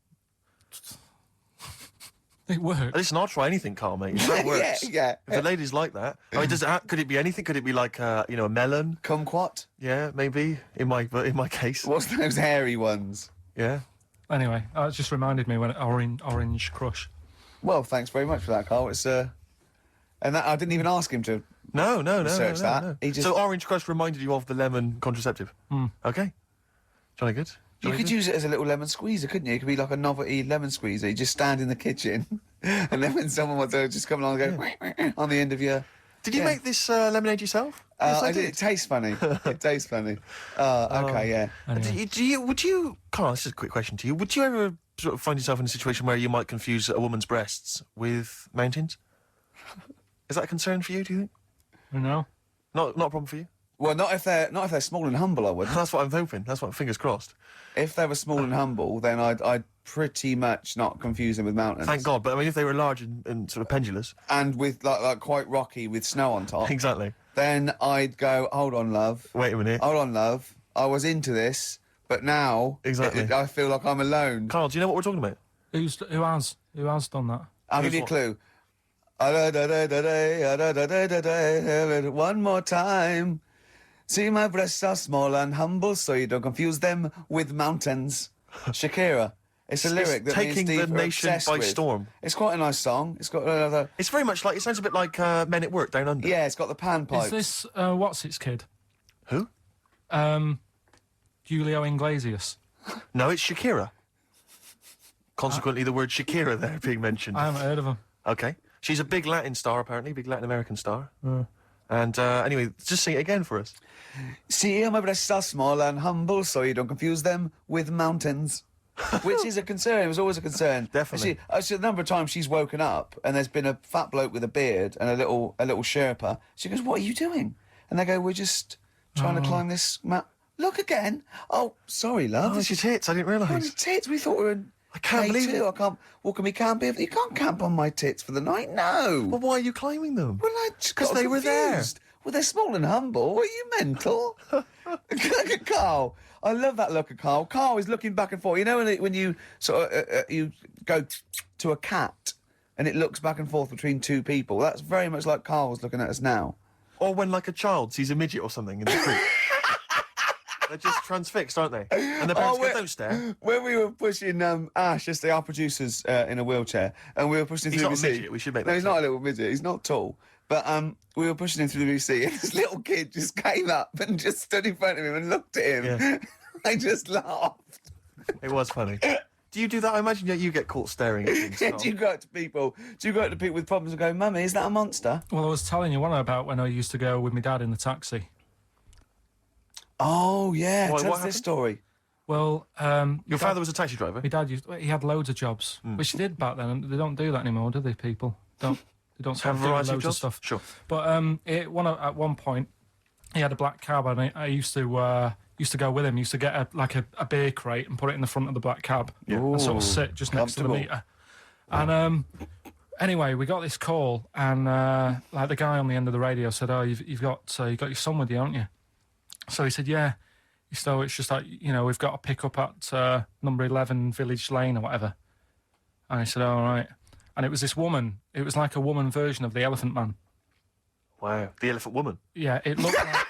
Speaker 1: It worked.
Speaker 2: Listen, I'll try anything, Karl, mate. If that works.
Speaker 3: Yeah.
Speaker 2: If the ladies like that. I mean, could it be anything? Could it be like, a melon?
Speaker 3: Kumquat?
Speaker 2: Yeah, maybe, in my case.
Speaker 3: What's those hairy ones?
Speaker 2: Yeah.
Speaker 1: Anyway, it just reminded me when Orange Crush.
Speaker 3: Well, thanks very much for that, Karl. It's and that I didn't even ask him to.
Speaker 2: No.
Speaker 3: Research that.
Speaker 2: No.
Speaker 3: He just-
Speaker 2: So Orange Crush reminded you of the lemon contraceptive? Okay. Jolly good.
Speaker 3: You could use it as a little lemon squeezer, couldn't you? It could be like a novelty lemon squeezer. You just stand in the kitchen, and then when someone wants to just come along and go on the end of your...
Speaker 2: Did you make this lemonade yourself? Yes, I did.
Speaker 3: It tastes funny. It tastes funny. Okay, yeah.
Speaker 2: Anyway. Karl, this is a quick question to you. Would you ever sort of find yourself in a situation where you might confuse a woman's breasts with mountains? Is that a concern for you, do you think?
Speaker 1: No.
Speaker 2: Not a problem for you?
Speaker 3: Well, not if they're small and humble, I wouldn't.
Speaker 2: That's what I'm hoping. That's what, fingers crossed.
Speaker 3: If they were small and humble, then I'd pretty much not confuse them with mountains.
Speaker 2: Thank God. But I mean, if they were large and sort of pendulous.
Speaker 3: And with like quite rocky with snow on top.
Speaker 2: Exactly.
Speaker 3: Then I'd go, hold on, love.
Speaker 2: Wait a minute.
Speaker 3: Hold on, love. I was into this, but now
Speaker 2: Exactly.
Speaker 3: I feel like I'm alone.
Speaker 2: Karl, do you know what we're talking about?
Speaker 1: Who has done that?
Speaker 3: I'll give you a clue. One more time. See, my breasts are small and humble, so you don't confuse them with mountains. Shakira. It's a lyric that me and
Speaker 2: taking
Speaker 3: Steve
Speaker 2: the
Speaker 3: are
Speaker 2: nation
Speaker 3: obsessed
Speaker 2: by
Speaker 3: with.
Speaker 2: storm.
Speaker 3: It's quite a nice song. It's got another.
Speaker 2: It's very much like, it sounds a bit like Men at Work Down Under.
Speaker 3: Yeah, it's got the panpipes.
Speaker 1: Is this what's its kid?
Speaker 2: Who?
Speaker 1: Julio Iglesias.
Speaker 2: No, it's Shakira. Consequently, the word Shakira there being mentioned.
Speaker 1: I haven't heard of him.
Speaker 2: Okay. She's a big Latin star, apparently, big Latin American star. And anyway, just sing it again for us.
Speaker 3: See, my breasts are small and humble, so you don't confuse them with mountains. Which is a concern. It was always a concern.
Speaker 2: Definitely.
Speaker 3: The number of times she's woken up and there's been a fat bloke with a beard and a little Sherpa. She goes, "What are you doing?" And they go, "We're just trying to climb this map." Look again. Oh, sorry, love.
Speaker 2: Oh, it's your tits. I didn't
Speaker 3: Oh,
Speaker 2: realise.
Speaker 3: your tits. We thought we were in
Speaker 2: I can't believe
Speaker 3: K2.
Speaker 2: it.
Speaker 3: I can't walk on me camp. You can't camp on my tits for the night. No.
Speaker 2: Well, why are you climbing them?
Speaker 3: Well, I just
Speaker 2: 'Cause
Speaker 3: got
Speaker 2: they were there.
Speaker 3: confused. Well, they're small and humble. Are you mental? Look at Karl. I love that look at Karl. Karl is looking back and forth. You know when you sort of you go to a cat and it looks back and forth between two people. That's very much like Karl's looking at us now.
Speaker 2: Or when, like, a child sees a midget or something in the street. They're just transfixed, aren't they? And the parents go, "Don't stare."
Speaker 3: When we were pushing Ash, yesterday, our producer's in a wheelchair, and we were pushing him
Speaker 2: He's
Speaker 3: through
Speaker 2: not
Speaker 3: the
Speaker 2: a
Speaker 3: VC.
Speaker 2: midget, we should make that
Speaker 3: No, he's
Speaker 2: clear.
Speaker 3: not a little midget. He's not tall. But we were pushing him through the VC, and this little kid just came up and just stood in front of him and looked at him.
Speaker 2: Yeah.
Speaker 3: I just laughed.
Speaker 2: It was funny. Do you do that? I imagine that you get caught staring at things. Karl.
Speaker 3: Do you go up to people with problems and go, "Mummy, is that a monster?"
Speaker 1: Well, I was telling you one about when I used to go with my dad in the taxi.
Speaker 3: Oh yeah,
Speaker 2: Why,
Speaker 3: tell
Speaker 2: what
Speaker 3: us this
Speaker 2: happened?
Speaker 3: story.
Speaker 1: Well,
Speaker 2: Your father was a taxi driver?
Speaker 1: my dad he had loads of jobs, which he did back then, and they don't do that anymore, do they? People they don't
Speaker 2: Have a
Speaker 1: do
Speaker 2: variety of
Speaker 1: loads
Speaker 2: jobs?
Speaker 1: stuff.
Speaker 2: Sure.
Speaker 1: But at one point, he had a black cab, and I used to go with him. Used to get a beer crate and put it in the front of the black cab, and sort of sit just next to the
Speaker 3: Comfortable.
Speaker 1: meter. And anyway, we got this call, and like the guy on the end of the radio said, "Oh, you've got your son with you, haven't you?" So he said, "Yeah." So it's just like, we've got to pick up at number 11 Village Lane or whatever. And I said, "All right." And it was this woman. It was like a woman version of the Elephant Man.
Speaker 2: Wow. The Elephant Woman.
Speaker 1: Yeah, it looked like...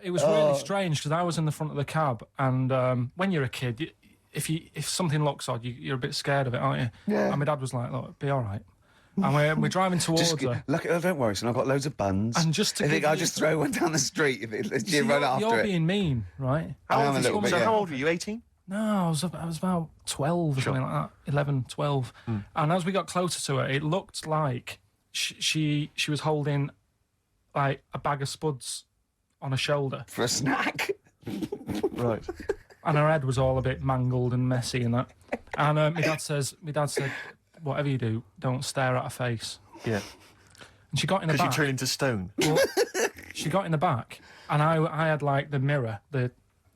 Speaker 1: it was really strange because I was in the front of the cab, and when you're a kid, if something looks odd, you're a bit scared of it, aren't you?
Speaker 3: Yeah.
Speaker 1: And my dad was like, "Look, be all right." And we're driving towards her.
Speaker 3: Don't worry, son. I've got loads of buns.
Speaker 1: And just to
Speaker 3: I think
Speaker 1: give
Speaker 3: I'll
Speaker 1: you-
Speaker 3: just throw one down the street if
Speaker 1: See,
Speaker 3: you run after
Speaker 1: you're
Speaker 3: it.
Speaker 1: being mean, right?
Speaker 3: I am a
Speaker 2: was
Speaker 3: little
Speaker 2: you?
Speaker 3: bit,
Speaker 2: So
Speaker 3: yeah.
Speaker 2: how old were you? 18?
Speaker 1: No, I was about 12 or something like that, 11, 12. And as we got closer to her, it looked like she was holding like a bag of spuds on her shoulder,
Speaker 3: For a snack.
Speaker 2: Right.
Speaker 1: and her head was all a bit mangled and messy and that. And my dad said, "Whatever you do, don't stare at her face."
Speaker 2: Yeah.
Speaker 1: And she got in the
Speaker 2: Because you
Speaker 1: back.
Speaker 2: turn into stone.
Speaker 1: Well, she got in the back, and I had like the mirror, the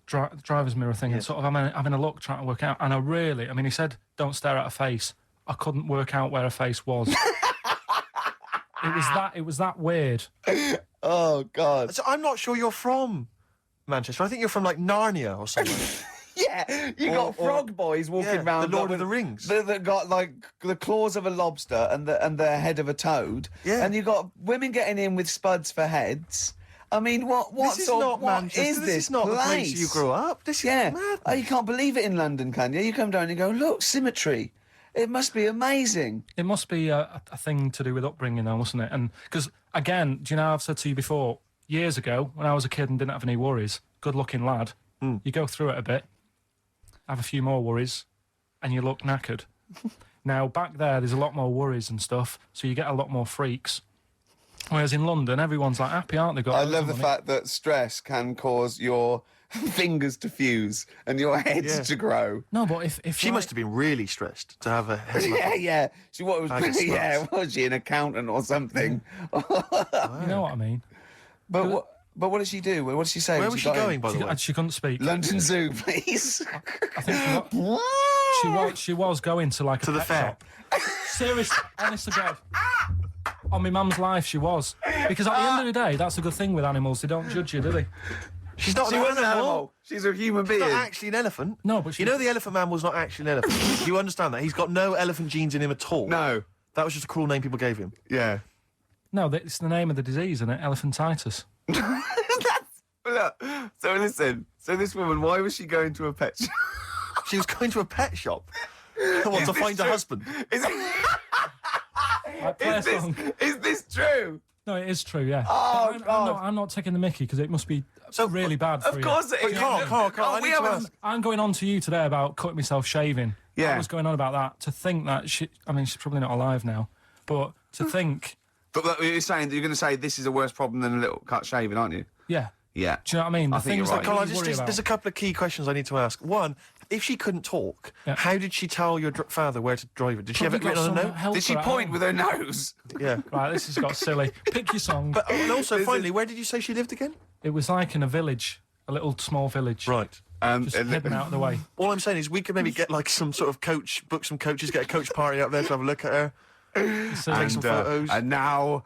Speaker 1: driver's mirror thing, and sort of having a look, trying to work out. And he said, "Don't stare at her face." I couldn't work out where her face was. It was that weird.
Speaker 3: Oh, God.
Speaker 2: So I'm not sure you're from Manchester. I think you're from, like, Narnia or something.
Speaker 3: Yeah, you got frog boys walking
Speaker 2: yeah,
Speaker 3: around.
Speaker 2: the Lord
Speaker 3: like,
Speaker 2: of the Rings.
Speaker 3: That got like the claws of a lobster and the head of a toad.
Speaker 2: Yeah.
Speaker 3: And you got women getting in with spuds for heads. I mean, what
Speaker 2: This is not
Speaker 3: what
Speaker 2: Manchester.
Speaker 3: is
Speaker 2: This is not the place you grew up. This is mad.
Speaker 3: Oh, you can't believe it in London, can you? You come down and you go, look, symmetry. It must be amazing.
Speaker 1: It must be a thing to do with upbringing, though, mustn't it? And because again, do you know I've said to you before, years ago when I was a kid and didn't have any worries, good-looking lad, you go through it a bit, have a few more worries, and you look knackered. Now, back there's a lot more worries and stuff, so you get a lot more freaks. Whereas in London, everyone's like happy, aren't they? Got
Speaker 3: I
Speaker 1: loads
Speaker 3: love
Speaker 1: of
Speaker 3: the
Speaker 1: money.
Speaker 3: fact that stress can cause your fingers to fuse and your heads
Speaker 2: Yeah.
Speaker 3: to grow.
Speaker 1: No, but if
Speaker 2: She must have been really stressed to have a head like that.
Speaker 3: Yeah. She what was
Speaker 2: Bag of
Speaker 3: yeah,
Speaker 2: sluts.
Speaker 3: was she an accountant or something?
Speaker 1: you know what I mean.
Speaker 3: But what did she do? What did she say?
Speaker 2: Where
Speaker 3: when
Speaker 2: was she
Speaker 3: got in?
Speaker 2: going, by the way?
Speaker 1: She couldn't speak.
Speaker 3: London Zoo, please.
Speaker 1: I think she was going to like a
Speaker 2: To the
Speaker 1: pet
Speaker 2: fair.
Speaker 1: shop. Seriously, honest to God. On my mum's life, she was. Because at the end of the day, that's a good thing with animals. They don't judge you, do they?
Speaker 2: She's not
Speaker 3: She
Speaker 2: an
Speaker 3: was an
Speaker 2: animal.
Speaker 3: animal. She's a human being.
Speaker 2: She's not actually an elephant.
Speaker 1: No, but
Speaker 2: you know the Elephant Man was not actually an elephant. You understand that? He's got no elephant genes in him at all.
Speaker 3: No.
Speaker 2: That was just a cruel name people gave him.
Speaker 3: Yeah.
Speaker 1: No, it's the name of the disease, isn't it? Elephantitis.
Speaker 3: Look, so listen. So this woman, why was she going to a pet shop?
Speaker 2: She was going to a pet shop. What, to find a husband?
Speaker 3: Is this true?
Speaker 1: No, it is true, yeah.
Speaker 3: Oh, God.
Speaker 1: I'm not taking the mickey because it must be really bad for
Speaker 3: Of
Speaker 1: you.
Speaker 3: course it is.
Speaker 2: Carl, I need to ask.
Speaker 1: I'm going on to you today about cutting myself shaving.
Speaker 3: Yeah.
Speaker 1: I was going on about that. To think that she's probably not alive now, but to think...
Speaker 3: But you're saying that you're going to say this is a worse problem than a little cut shaving, aren't you?
Speaker 1: Yeah.
Speaker 3: Yeah.
Speaker 1: Do you know what I mean?
Speaker 3: I think you're right.
Speaker 2: Carl, there's a couple of key questions I need to ask. One, if she couldn't talk, how did she tell your father where to drive it? Did she have it written on a note?
Speaker 3: Did she point with her nose?
Speaker 2: Yeah.
Speaker 1: Right, this has got silly. Pick your song.
Speaker 2: But and also, finally, where did you say she lived again?
Speaker 1: It was like in a village, a little small village.
Speaker 2: Right.
Speaker 1: Just hidden out of the way.
Speaker 2: All I'm saying is we could maybe get like some sort of coach, book some coaches, get a coach party up there to have a look at her, take some photos.
Speaker 3: And now...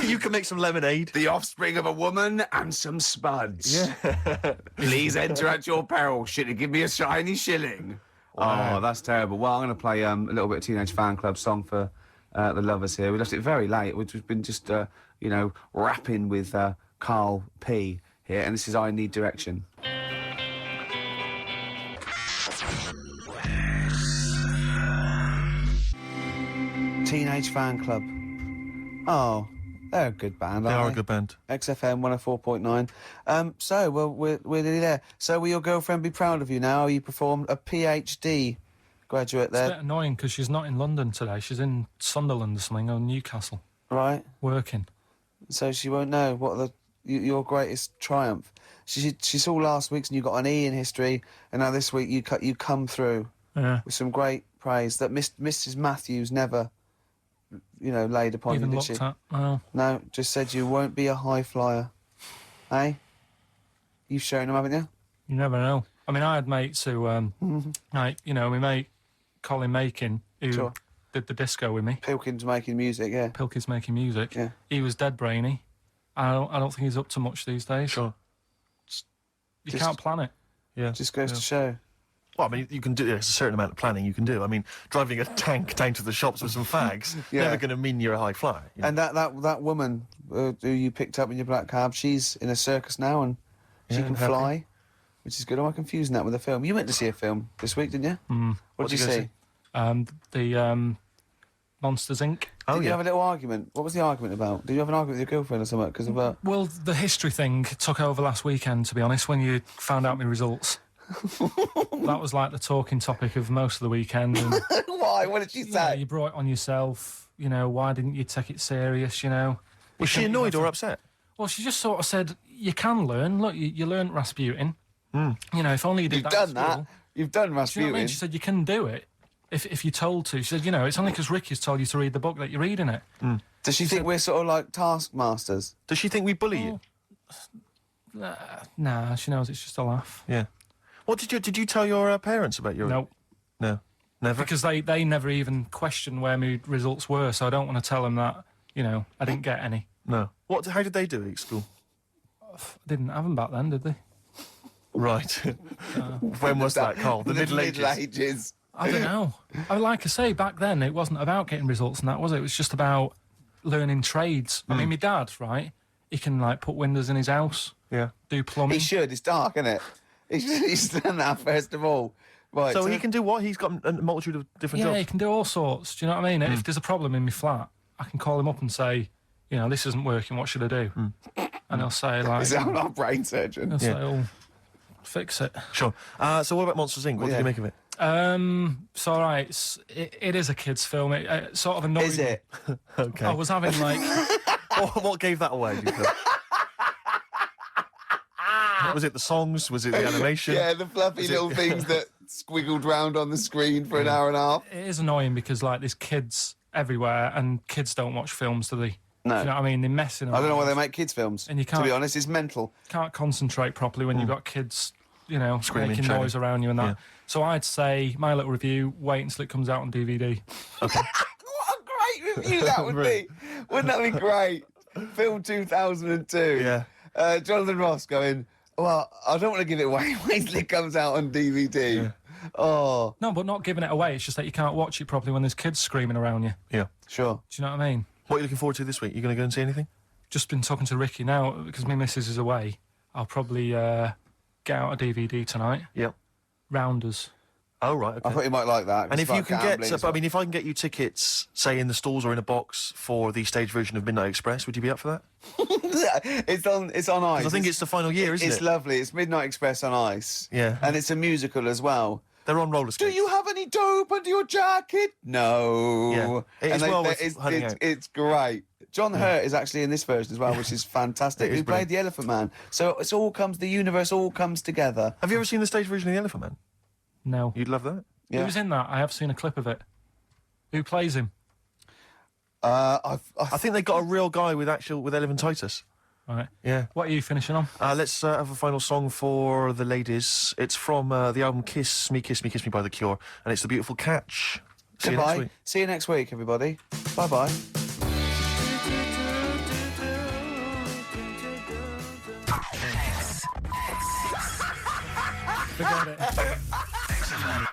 Speaker 2: You can make some lemonade.
Speaker 3: The offspring of a woman and some spuds. Yeah. Please enter at your peril. Should it give me a shiny shilling? Wow. Oh, that's terrible. Well, I'm going to play a little bit of Teenage Fan Club song for the lovers here. We left it very late, which has been just, rapping with Karl P here, and this is I Need Direction. Teenage Fan Club. Oh, they're a good band, aren't they?
Speaker 2: They are a good band.
Speaker 3: XFM 104.9. We're nearly there. So will your girlfriend be proud of you now? You performed a PhD graduate there.
Speaker 1: It's a bit annoying because she's not in London today. She's in Sunderland or something, or Newcastle.
Speaker 3: Right.
Speaker 1: Working.
Speaker 3: So she won't know what your greatest triumph. She saw last week's and you got an E in history, and now this week you come through with some great praise that Mrs. Matthews never... laid upon
Speaker 1: Even
Speaker 3: you, did she?
Speaker 1: looked at.
Speaker 3: No, just said you won't be a high flyer. Eh? You've shown them, haven't you?
Speaker 1: You never know. I mean, I had mates who, my mate Colin Makin, who did the disco with me.
Speaker 3: Pilkington's making music, yeah.
Speaker 1: Pilkington's making music.
Speaker 3: Yeah.
Speaker 1: He was dead brainy. I don't think he's up to much these days.
Speaker 2: Sure.
Speaker 1: You can't plan it.
Speaker 2: Yeah.
Speaker 3: Just goes to show.
Speaker 2: Well, I mean, you can do. There's a certain amount of planning you can do. I mean, driving a tank down to the shops with some fags never going to mean you're a high flyer. You know?
Speaker 3: And that woman who you picked up in your black cab, she's in a circus now and she can fly, which is good. Am I confusing that with a film? You went to see a film this week, didn't you? What did you see?
Speaker 1: The Monsters Inc.
Speaker 3: Did you have a little argument? What was the argument about? Did you have an argument with your girlfriend or something? Because of
Speaker 1: Well, the history thing took over last weekend, to be honest, when you found out my results. That was like the talking topic of most of the weekend. And,
Speaker 3: why? What did she say?
Speaker 1: You brought it on yourself. Why didn't you take it serious?
Speaker 2: Was she annoyed or upset?
Speaker 1: Well, she just sort of said, you can learn. Look, you learned Rasputin. If only you did
Speaker 3: You've
Speaker 1: that
Speaker 3: done
Speaker 1: at school.
Speaker 3: that. You've done
Speaker 1: Do you know
Speaker 3: Rasputin.
Speaker 1: what I mean? She said, you can do it if you're told to. She said, it's only because Ricky's told you to read the book that you're reading it.
Speaker 3: Does she think we're sort of like taskmasters?
Speaker 2: Does she think we bully you?
Speaker 1: Nah, she knows it's just a laugh.
Speaker 2: Yeah. What did you tell your parents about your...
Speaker 1: No.
Speaker 2: No. Never?
Speaker 1: Because they never even questioned where my results were, so I don't want to tell them that, I didn't get any.
Speaker 2: No. How did they do it at school?
Speaker 1: I didn't have them back then, did they?
Speaker 2: Right. When was that, Carl? The Middle
Speaker 3: Ages.
Speaker 1: I don't know. Like I say, back then, it wasn't about getting results and that, was it? It was just about learning trades. I mean, my dad, right, he can, put windows in his house.
Speaker 2: Yeah.
Speaker 1: Do plumbing.
Speaker 3: He should. It's dark, isn't it? He's done that first of all. Right.
Speaker 2: So he can do what? He's got a multitude of different jobs.
Speaker 1: Yeah, he can do all sorts. Do you know what I mean? If there's a problem in my flat, I can call him up and say, this isn't working, what should I do? And he'll say,
Speaker 3: Is that not a brain surgeon?
Speaker 1: He'll say, fix it.
Speaker 2: Sure. So what about Monsters Inc.? What did you make of it?
Speaker 1: It's all right. It is a kid's film. It sort of annoyed me.
Speaker 3: Is it?
Speaker 2: Okay.
Speaker 1: I was having,
Speaker 2: what gave that away, do you think? Was it the songs? Was it the animation?
Speaker 3: Yeah, the fluffy little things that squiggled round on the screen for an hour and a half.
Speaker 1: It is annoying because, there's kids everywhere and kids don't watch films, do they?
Speaker 3: No.
Speaker 1: Do you know what I mean? They're messing around.
Speaker 3: I don't know why they make kids films.
Speaker 1: And you
Speaker 3: to
Speaker 1: can't-
Speaker 3: be honest, it's mental.
Speaker 1: Can't concentrate properly when you've got kids,
Speaker 2: Screaming,
Speaker 1: making
Speaker 2: shouting.
Speaker 1: noise around you and that.
Speaker 2: Yeah.
Speaker 1: So I'd say, my little review, wait until it comes out on DVD.
Speaker 2: Okay.
Speaker 3: What a great review that would be. Wouldn't that be great? Film 2002.
Speaker 2: Yeah.
Speaker 3: Jonathan Ross going, Well, I don't want to give it away. Wait till it comes out on DVD. Yeah. Oh.
Speaker 1: No, but not giving it away. It's just that you can't watch it properly when there's kids screaming around you.
Speaker 2: Yeah.
Speaker 3: Sure.
Speaker 1: Do you know what I mean?
Speaker 2: What are you looking forward to this week? You going to go and see anything?
Speaker 1: Just been talking to Ricky now, because my missus is away. I'll probably get out a DVD tonight.
Speaker 2: Yep.
Speaker 1: Rounders.
Speaker 2: Oh, right, okay.
Speaker 3: I thought you might like that.
Speaker 2: And if you can get... I mean, if I can get you tickets, say, in the stalls or in a box for the stage version of Midnight Express, would you be up for that?
Speaker 3: It's on ice.
Speaker 2: I think it's the final year, isn't it?
Speaker 3: It's lovely. It's Midnight Express on ice.
Speaker 2: Yeah.
Speaker 3: And it's a musical as well.
Speaker 2: They're on roller skates.
Speaker 3: Do you have any dope under your jacket? No.
Speaker 2: Yeah.
Speaker 3: It's great. John Hurt is actually in this version as well, which is fantastic. He played the Elephant Man. So the universe all comes together.
Speaker 2: Have you ever seen the stage version of the Elephant Man?
Speaker 1: No.
Speaker 2: You'd love that?
Speaker 1: Yeah. Who was in that? I have seen a clip of it. Who plays him?
Speaker 2: I think they got a real guy with elephantitis.
Speaker 1: Right.
Speaker 2: Yeah.
Speaker 1: What are you finishing on?
Speaker 2: Let's have a final song for the ladies. It's from the album Kiss Me, Kiss Me, Kiss Me by The Cure, and it's The Beautiful Catch.
Speaker 3: Goodbye. See you next week, everybody. Bye-bye.
Speaker 1: Forget it.